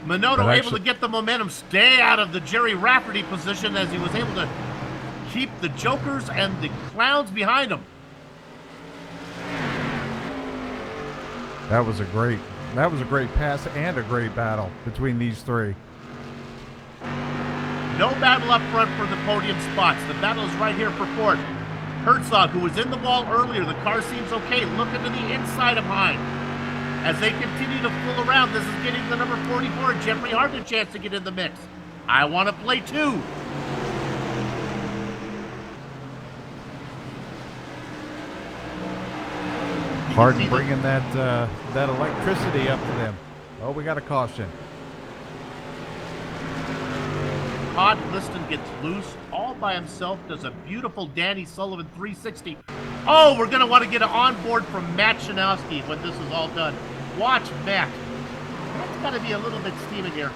Minotto able to get the momentum, stay out of the Jerry Rafferty position as he was able to keep the Jokers and the Clowns behind him. That was a great pass and a great battle between these 3. No battle up front for the podium spots. The battle is right here for 4th. Herzog, who was in the wall earlier, the car seems okay. Looking to the inside of Hine. As they continue to pull around, this is getting the number 44, Jeffrey Hart, a chance to get in the mix. I want to play 2. Harden bringing that electricity up to them. Oh, we got a caution. Todd Liston gets loose all by himself, does a beautiful Danny Sullivan 360. Oh, we're going to want to get an onboard from Matt Shanowski when this is all done. Watch Matt. Matt's got to be a little bit steaming here.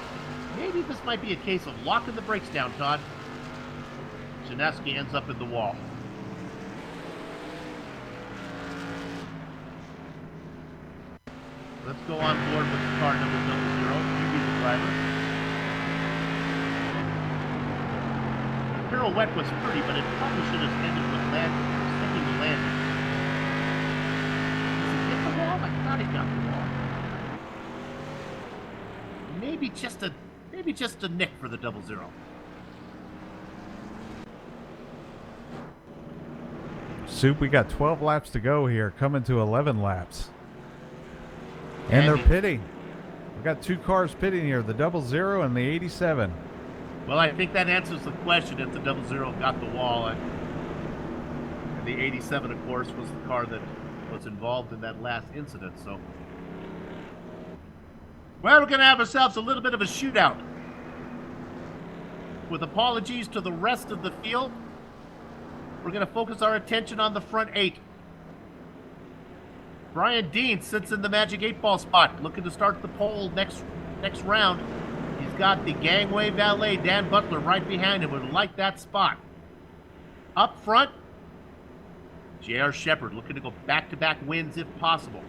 Maybe this might be a case of locking the brakes down, Todd. Shanowski ends up in the wall. Let's go on board with the car number 00. You be the driver. The pirouette was pretty, but it probably should have ended with sticking the landing. Does he get the wall? I thought he got the wall. Maybe just a nick for the 00. Soup, we got 12 laps to go here, coming to 11 laps. And they're pitting. We've got 2 cars pitting here, the 00 and the 87. Well, I think that answers the question if the 00 got the wall. And the 87, of course, was the car that was involved in that last incident. So, well, we're going to have ourselves a little bit of a shootout. With apologies to the rest of the field, we're going to focus our attention on the front 8. Brian Dean sits in the Magic 8-ball spot, looking to start the pole next next round. He's got the gangway valet, Dan Butler, right behind him. Would like that spot. Up front, J.R. Shepard looking to go back-to-back wins if possible.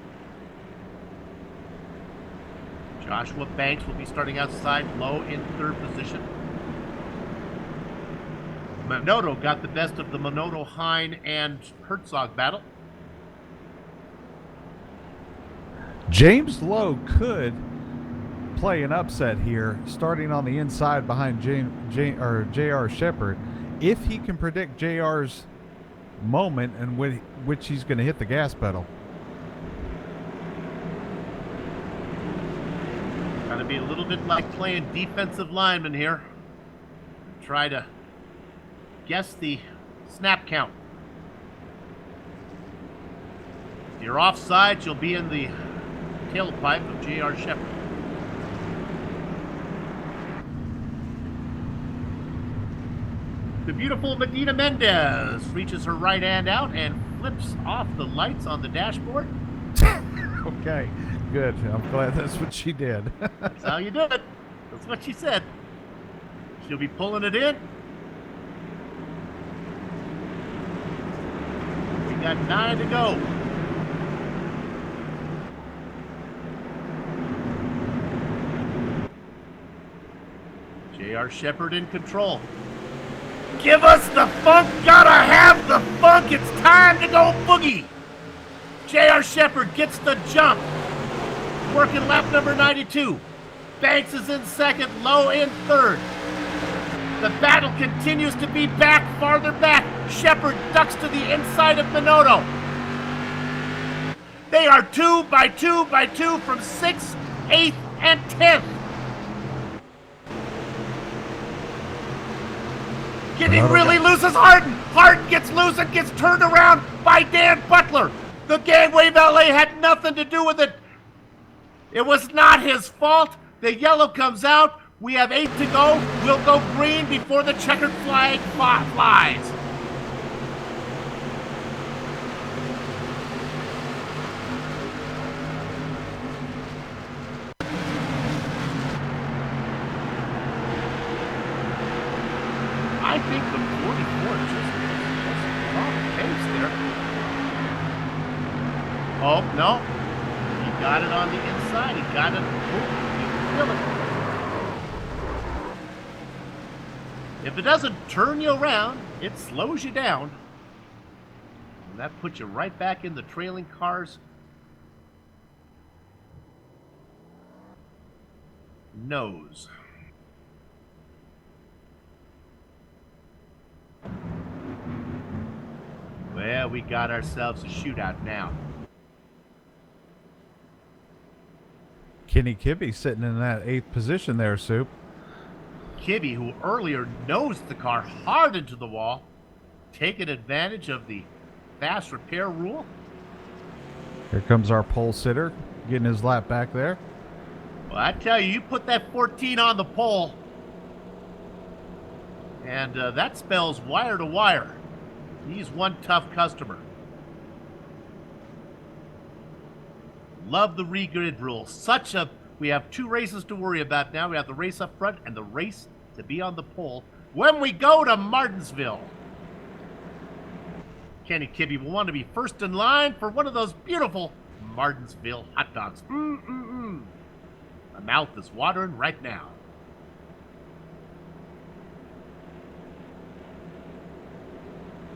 Joshua Banks will be starting outside low in third position. Minoto got the best of the Minoto, Hine, and Herzog battle. James Lowe could play an upset here, starting on the inside behind J.R. Shepard, if he can predict J.R.'s moment and which he's going to hit the gas pedal. Got to be a little bit like playing defensive lineman here. Try to guess the snap count. If you're offside, you'll be in the tailpipe of J.R. Shepard. The beautiful Medina Mendez reaches her right hand out and flips off the lights on the dashboard. Okay, good. I'm glad that's what she did. That's how you do it. That's what she said. She'll be pulling it in. We got 9 to go. J.R. Shepard in control. Give us the funk, gotta have the funk. It's time to go boogie. J.R. Shepard gets the jump. Working lap number 92. Banks is in second, Lowe in third. The battle continues to be back, farther back. Shepard ducks to the inside of Minoto. They are 2 by 2 by 2 from 6th, 8th, and 10th. Getting really loose is Harden. Harden gets loose and gets turned around by Dan Butler. The gangway valet had nothing to do with it. It was not his fault. The yellow comes out. We have 8 to go. We'll go green before the checkered flag flies. I think the 44 just off pace there. Oh, no. He got it on the inside. He got it. Oh, he if it doesn't turn you around, it slows you down. And that puts you right back in the trailing car's nose. Well, we got ourselves a shootout now. Kenny Kibbe sitting in that 8th position there, Soup. Kibbe, who earlier nosed the car hard into the wall, taking advantage of the fast repair rule. Here comes our pole sitter, getting his lap back there. Well, I tell you, you put that 14 on the pole, and that spells wire to wire. He's one tough customer. Love the regrid rule. We have 2 races to worry about now. We have the race up front and the race to be on the pole when we go to Martinsville. Kenny Kibbe will want to be first in line for one of those beautiful Martinsville hot dogs. My mouth is watering right now.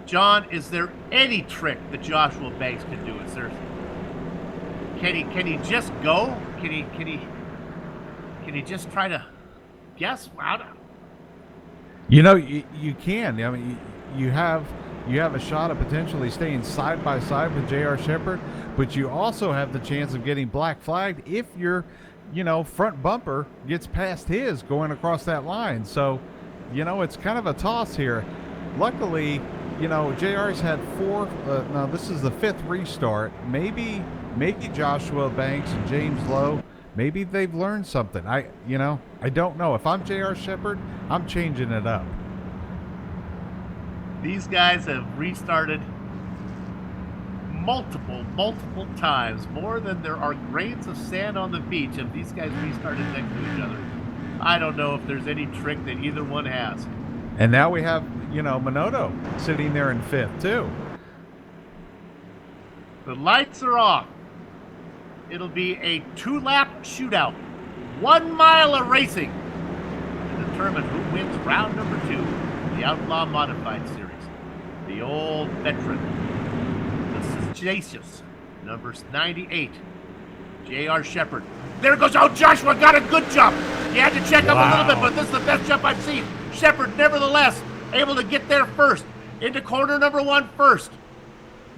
John, is there any trick that Joshua Banks can do? Is there? Can he just go? Can he just try to guess? You know, you can. I mean, you have a shot of potentially staying side by side with J.R. Shepard, but you also have the chance of getting black flagged if your, front bumper gets past his going across that line. So, it's kind of a toss here. Luckily, JR's had 4. Now this is the 5th restart. Maybe Joshua Banks and James Lowe, maybe they've learned something. I don't know. If I'm J.R. Shepard, I'm changing it up. These guys have restarted multiple times, more than there are grains of sand on the beach, if these guys restarted next to each other. I don't know if there's any trick that either one has. And now we have, Minoto sitting there in 5th, too. The lights are off. It'll be a 2-lap shootout. 1 mile of racing to determine who wins round number 2 of the Outlaw Modified Series. The old veteran, the sagacious, number 98, J.R. Shepard. There goes, Joshua got a good jump. He had to check up a little bit, but this is the best jump I've seen. Shepard, nevertheless, able to get there first, into corner number 1 first.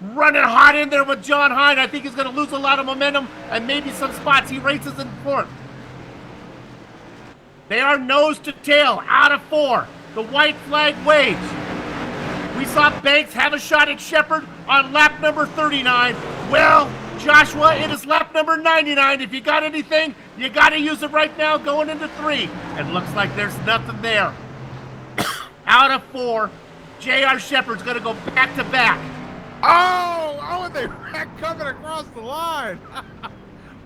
Running hot in there with John Hine. I think he's going to lose a lot of momentum and maybe some spots. He races in 4th. They are nose to tail, out of 4. The white flag waves. We saw Banks have a shot at Shepard on lap number 39. Well, Joshua, it is lap number 99. If you got anything, you got to use it right now going into 3. And looks like there's nothing there. Out of 4, J.R. Shepard's going to go back to back. Oh, and they coming across the line.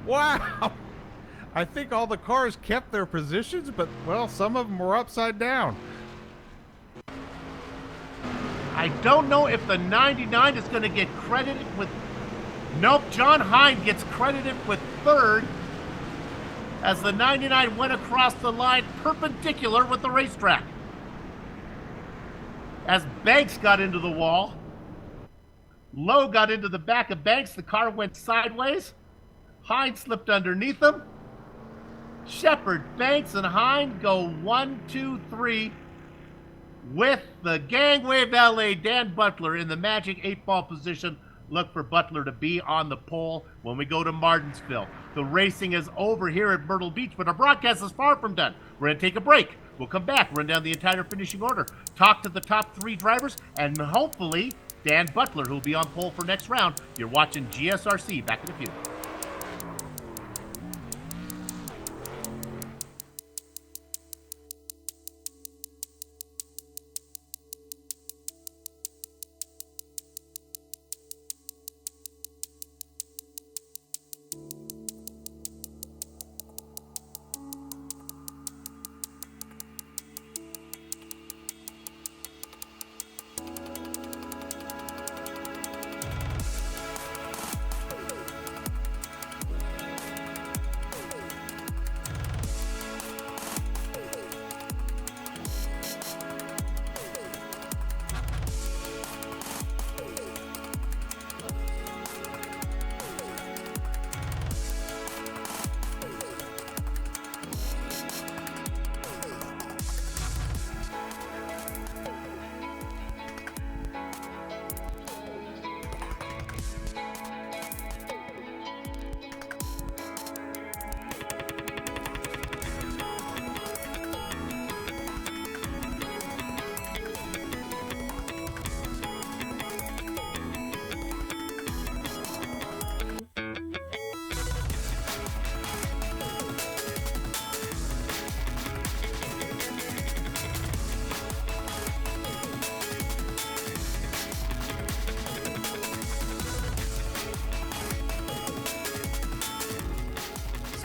Wow. I think all the cars kept their positions, but, well, some of them were upside down. I don't know if the 99 is going to get credited with... Nope, John Hine gets credited with 3rd as the 99 went across the line perpendicular with the racetrack. As Banks got into the wall, Lowe got into the back of Banks. The car went sideways. Hine slipped underneath him. Shepard, Banks, and Hine go 1, 2, 3 with the gangway valet Dan Butler in the magic 8-ball position. Look for Butler to be on the pole when we go to Martinsville. The racing is over here at Myrtle Beach, but our broadcast is far from done. We're going to take a break. We'll come back, run down the entire finishing order, talk to the top 3 drivers, and hopefully Dan Butler, who'll be on pole for next round. You're watching GSRC. Back in a few.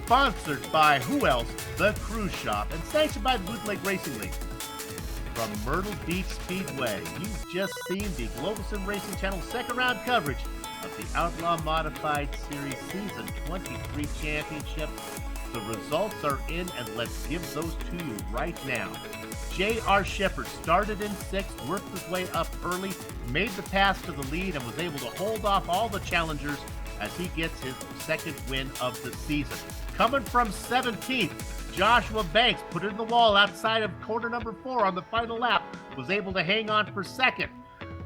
Sponsored by who else? The Cruise Shop, and sanctioned by the Bootleg Racing League. From Myrtle Beach Speedway, you've just seen the Global SimRacing Channel second round coverage of the Outlaw Modified Series Season 23 Championship. The results are in, and let's give those to you right now. J.R. Shepard started in 6th, worked his way up early, made the pass to the lead, and was able to hold off all the challengers as he gets his second win of the season. Coming from 17th, Joshua Banks put it in the wall outside of corner number 4 on the final lap, was able to hang on for 2nd.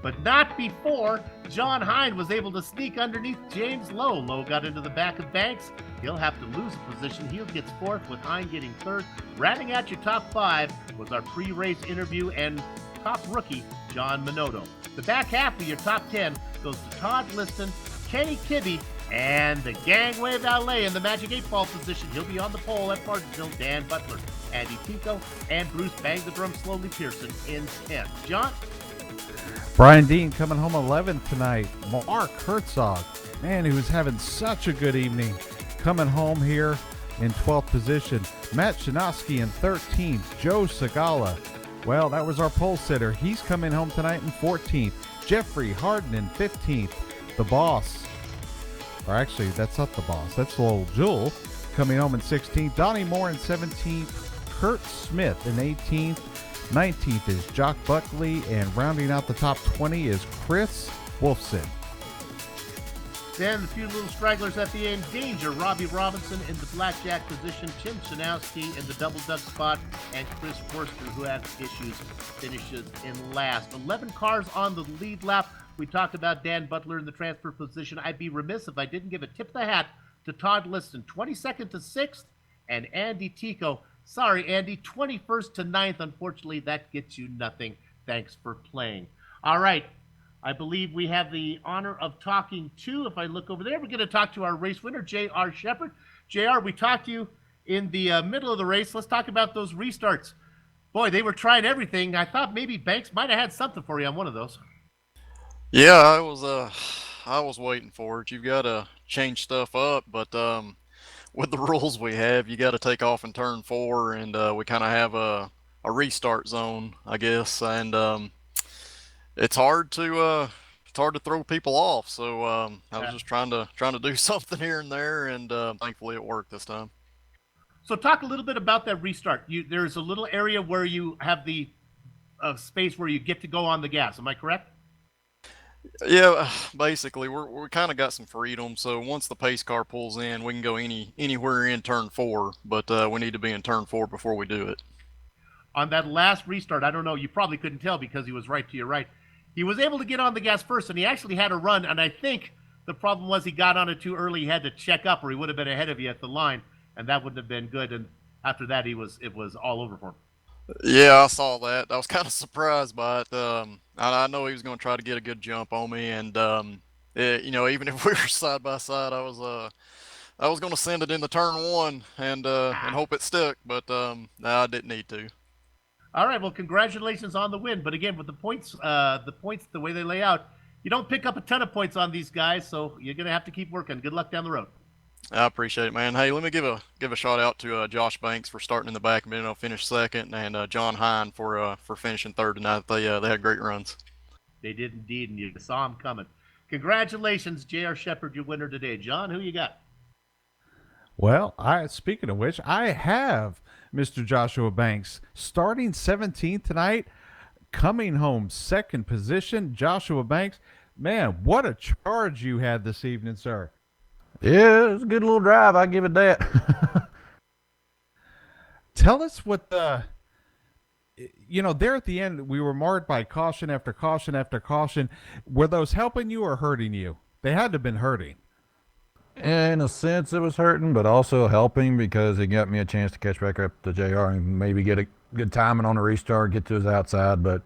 But not before John Hine was able to sneak underneath James Lowe. Lowe got into the back of Banks. He'll have to lose a position. He gets 4th with Hine getting 3rd. Rounding out your top 5 was our pre-race interview and top rookie, John Minoto. The back half of your top 10 goes to Todd Liston, Kenny Kibbe, and the gangway valet in the magic 8-ball position. He'll be on the pole at Martinsville, Dan Butler, Andy Tico, and Bruce Bang the Drum Slowly Pearson in 10th. John? Brian Dean coming home 11th tonight. Mark Herzog, man, who was having such a good evening, coming home here in 12th position. Matt Shinosky in 13th. Joe Segala, well, that was our pole sitter. He's coming home tonight in 14th. Jeffrey Harden in 15th. The boss, or actually, that's not the boss. That's Lowell Jewell coming home in 16th. Donnie Moore in 17th. Kurt Smith in 18th. 19th is Jock Buckley, and rounding out the top 20 is Chris Wolfson. Then a few little stragglers at the end. Danger, Robbie Robinson in the blackjack position, Tim Shanowski in the double duck spot, and Chris Forster, who had issues, finishes in last. 11 cars on the lead lap. We talked about Dan Butler in the transfer position. I'd be remiss if I didn't give a tip of the hat to Todd Liston, 22nd to 6th, and Andy Tico. Sorry, Andy, 21st to 9th. Unfortunately, that gets you nothing. Thanks for playing. All right. I believe we have the honor of talking to, if I look over there, we're going to talk to our race winner, J.R. Shepard. J.R., we talked to you in the middle of the race. Let's talk about those restarts. Boy, they were trying everything. I thought maybe Banks might have had something for you on one of those. Yeah, I was waiting for it. You've got to change stuff up, but with the rules we have, you got to take off in turn 4, and we kind of have a restart zone, I guess, and it's hard to throw people off. So I was just trying to do something here and there, and thankfully it worked this time. So talk a little bit about that restart. There's a little area where you have the space where you get to go on the gas. Am I correct? Yeah, basically we kind of got some freedom. So once the pace car pulls in, we can go anywhere in turn 4, but we need to be in turn 4 before we do it. On that last restart, I don't know, you probably couldn't tell because he was right to your right. He was able to get on the gas first, and he actually had a run, and I think the problem was he got on it too early. He had to check up, or he would have been ahead of you at the line, and that wouldn't have been good. And after that, it was all over for him. Yeah, I saw that. I was kind of surprised by it. I know he was going to try to get a good jump on me, and even if we were side by side, I was going to send it into turn 1 and hope it stuck, but I didn't need to. All right, well, congratulations on the win. But again, with the points, the way they lay out, you don't pick up a ton of points on these guys, so you're going to have to keep working. Good luck down the road. I appreciate it, man. Hey, let me give a shout out to Josh Banks for starting in the back and being able to finish second, and John Hine for finishing third tonight. They had great runs. They did indeed, and you saw them coming. Congratulations, J.R. Shepard, your winner today. John, who you got? Well, speaking of which, I have Mr. Joshua Banks starting 17th tonight, coming home second position. Joshua Banks, man, what a charge you had this evening, sir. Yeah, it was a good little drive. I give it that. Tell us what there at the end, we were marred by caution after caution after caution. Were those helping you or hurting you? They had to have been hurting. In a sense, it was hurting, but also helping because it got me a chance to catch back up to JR and maybe get a good timing on the restart, get to his outside. But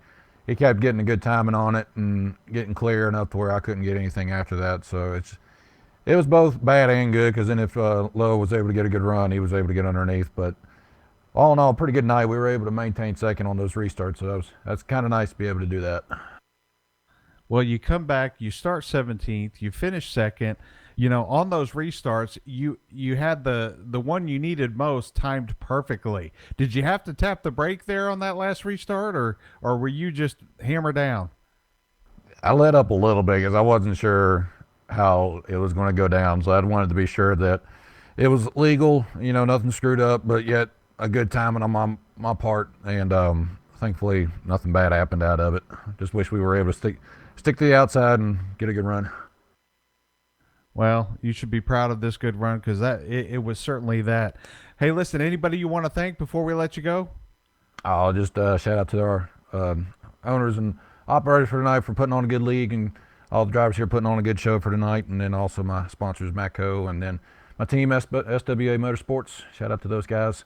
he kept getting a good timing on it and getting clear enough to where I couldn't get anything after that. So it was both bad and good, because then if Lowe was able to get a good run, he was able to get underneath. But all in all, pretty good night. We were able to maintain second on those restarts, so that's kind of nice to be able to do that. Well, you come back, you start 17th, you finish second. On those restarts, you had the one you needed most timed perfectly. Did you have to tap the brake there on that last restart, or were you just hammer down? I let up a little bit because I wasn't sure how it was going to go down, so I wanted to be sure that it was legal, nothing screwed up, but yet a good timing on my part, and thankfully nothing bad happened out of it. Just wish we were able to stick to the outside and get a good run. Well, you should be proud of this good run, because it was certainly that. Hey, listen, anybody you want to thank before we let you go? I'll just shout out to our owners and operators for tonight for putting on a good league, and all the drivers here putting on a good show for tonight, and then also my sponsors, Matco, and then my team, SWA Motorsports. Shout out to those guys.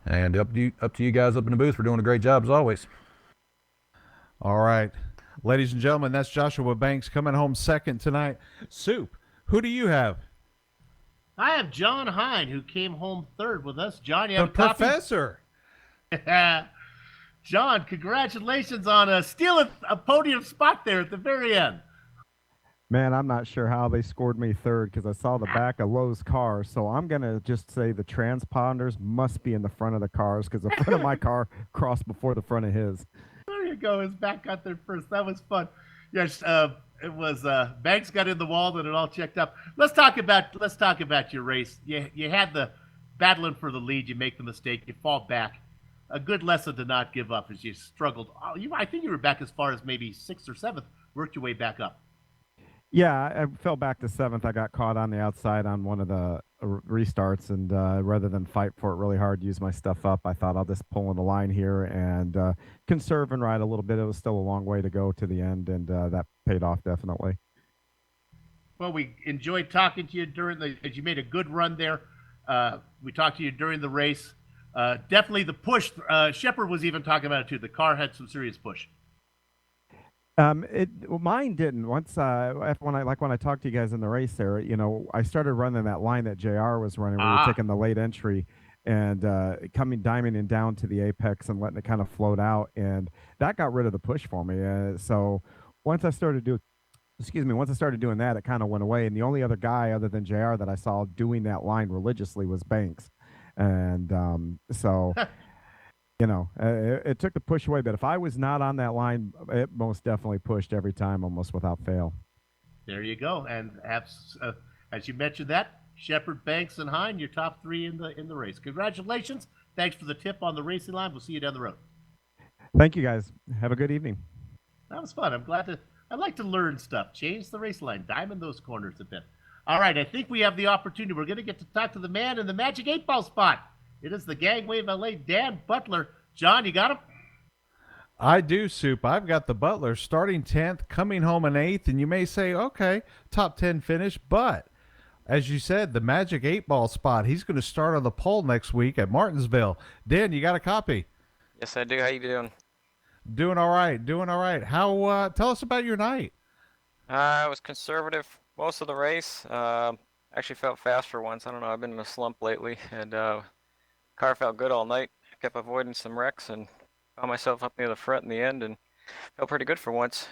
And up to you guys up in the booth for doing a great job as always. All right. Ladies and gentlemen, that's Joshua Banks coming home second tonight. Soup, who do you have? I have John Hine, who came home third with us. John, you have the a copy? professor. John, congratulations on stealing a podium spot there at the very end. Man, I'm not sure how they scored me third because I saw the back of Lowe's car. So I'm going to just say the transponders must be in the front of the cars because the front of my car crossed before the front of his. There you go. His back got there first. That was fun. Yes, it was Banks got in the wall and it all checked up. Let's talk about your race. You had the battling for the lead. You make the mistake. You fall back. A good lesson to not give up as you struggled. I think you were back as far as maybe 6th or 7th. Worked your way back up. Yeah, I fell back to 7th. I got caught on the outside on one of the restarts, and rather than fight for it really hard, use my stuff up, I thought I'll just pull in the line here and conserve and ride a little bit. It was still a long way to go to the end, and that paid off definitely. Well, we enjoyed talking to you as you made a good run there. We talked to you during the race. Definitely the push. Shepard was even talking about it too. The car had some serious push. Mine didn't. Once when I talked to you guys in the race there, I started running that line that JR was running. We were taking the late entry and diamonding down to the apex and letting it kind of float out, and that got rid of the push for me. So once I started doing that, it kind of went away. And the only other guy other than JR that I saw doing that line religiously was Banks, and so. It took the push away, but if I was not on that line, it most definitely pushed every time, almost without fail. There you go. And as you mentioned that, Shepard, Banks, and Hine, your top 3 in the race. Congratulations. Thanks for the tip on the racing line. We'll see you down the road. Thank you, guys. Have a good evening. That was fun. I like to learn stuff. Change the race line. Diamond those corners a bit. All right, I think we have the opportunity. We're going to get to talk to the man in the Magic 8-ball spot. It is the Gangway Valet, Dan Butler. John, you got him? I do, Soup. I've got the Butler starting 10th, coming home in 8th, and you may say, okay, top 10 finish, but as you said, the Magic 8-ball spot, he's going to start on the pole next week at Martinsville. Dan, you got a copy? Yes, I do. How you doing? Doing all right. How? Tell us about your night. I was conservative most of the race. Actually felt fast for once. I don't know. I've been in a slump lately, and car felt good all night. Kept avoiding some wrecks and found myself up near the front in the end and felt pretty good for once.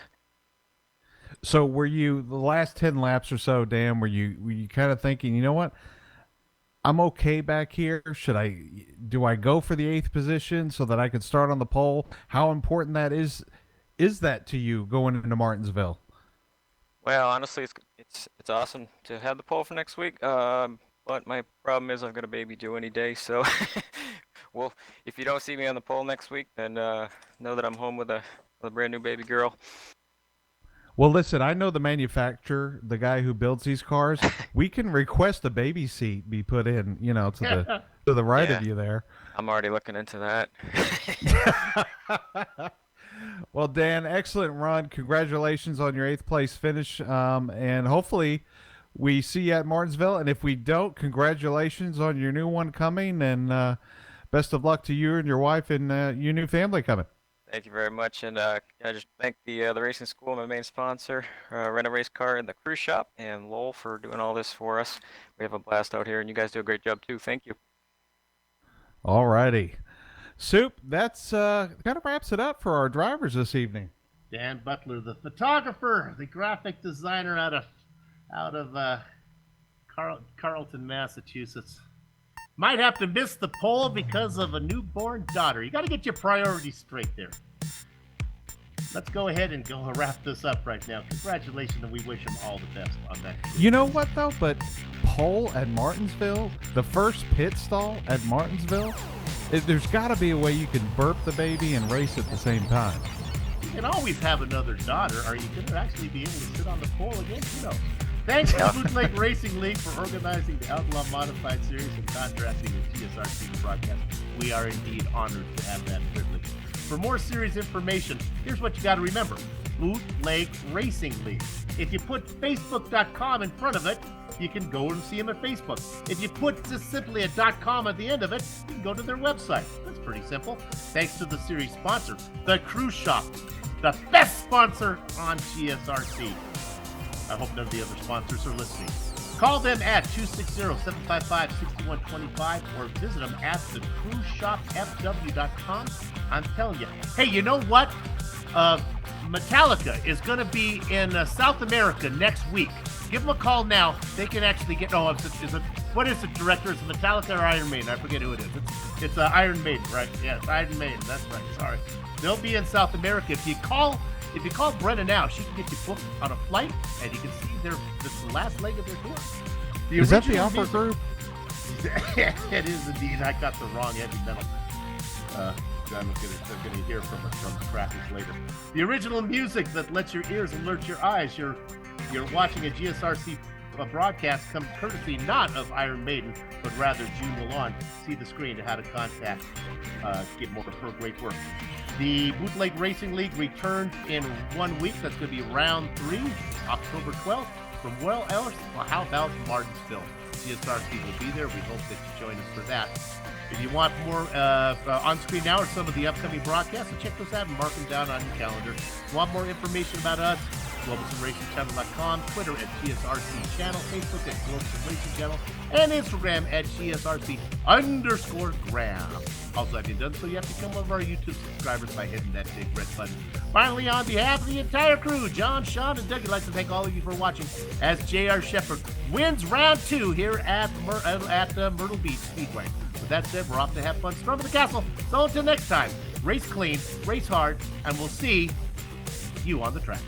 So were you, the last 10 laps or so, Dan, were you kind of thinking, you know what, I'm okay back here. Do I go for the 8th position so that I can start on the pole? How important that is that to you going into Martinsville? Well, honestly, it's awesome to have the pole for next week. But my problem is I've got a baby due any day, so well, if you don't see me on the pole next week, then know that I'm home with a brand new baby girl. Well, listen, I know the manufacturer, the guy who builds these cars. We can request a baby seat be put in, to the right of you there. I'm already looking into that. Well, Dan, excellent run. Congratulations on your 8th place finish, and hopefully we see you at Martinsville, and if we don't, congratulations on your new one coming, and best of luck to you and your wife and your new family coming. Thank you very much, and I just thank the racing school, my main sponsor, Rent a Race Car in the Cruise Shop, and Lowell for doing all this for us. We have a blast out here, and you guys do a great job too. Thank you. All righty. Soup, that's kind of wraps it up for our drivers this evening. Dan Butler, the photographer, the graphic designer out of Carleton, Massachusetts. Might have to miss the pole because of a newborn daughter. You got to get your priorities straight there. Let's go ahead and go wrap this up right now. Congratulations, and we wish him all the best on that. You know what, though? But pole at Martinsville, the first pit stall at Martinsville, there's got to be a way you can burp the baby and race at the same time. You can always have another daughter. Are you going to actually be able to sit on the pole again? Who knows? Thanks to the Bootleg Racing League for organizing the Outlaw Modified Series and contracting with GSRC broadcast. We are indeed honored to have that privilege. For more series information, here's what you got to remember. Bootleg Racing League. If you put Facebook.com in front of it, you can go and see them at Facebook. If you put just simply a .com at the end of it, you can go to their website. That's pretty simple. Thanks to the series sponsor, the Cruise Shop, the best sponsor on GSRC. I hope none of the other sponsors are listening. Call them at 260-755-6125 or visit them at thecruiseshopfw.com. I'm telling you. Hey, you know what? Metallica is going to be in South America next week. Give them a call now. They can actually get. Oh, what is the director? Is it Metallica or Iron Maiden? I forget who it is. It's Iron Maiden, right? Yes, Iron Maiden. That's right. Sorry. They'll be in South America. If you call Brenna now, she can get you booked on a flight, and you can see this is the last leg of their tour. Is that the Alpha Group? It is indeed. I got the wrong heavy metal. I'm going to hear from Crafties later. The original music that lets your ears alert your eyes. You're watching a GSRC broadcast comes courtesy not of Iron Maiden, but rather June Milan. See the screen to how to contact, get more of her great work. The Bootleg Racing League returns in 1 week. That's going to be round 3, October 12th, from Well, how about Martinsville? GSRC will be there. We hope that you join us for that. If you want more on screen now or some of the upcoming broadcasts, check those out and mark them down on your calendar. Want more information about us? GlobalSimRacingChannel.com, Twitter at GSRC Channel, Facebook at Global SimRacing Channel, and Instagram at GSRC_Graham. Also, if you've done so, you have to become one of our YouTube subscribers by hitting that big red button. Finally, on behalf of the entire crew, John, Sean, and Doug, I'd like to thank all of you for watching as J.R. Shepherd wins round 2 here at Myrtle Beach Speedway. With that said, we're off to have fun storming the castle. So until next time, race clean, race hard, and we'll see you on the track.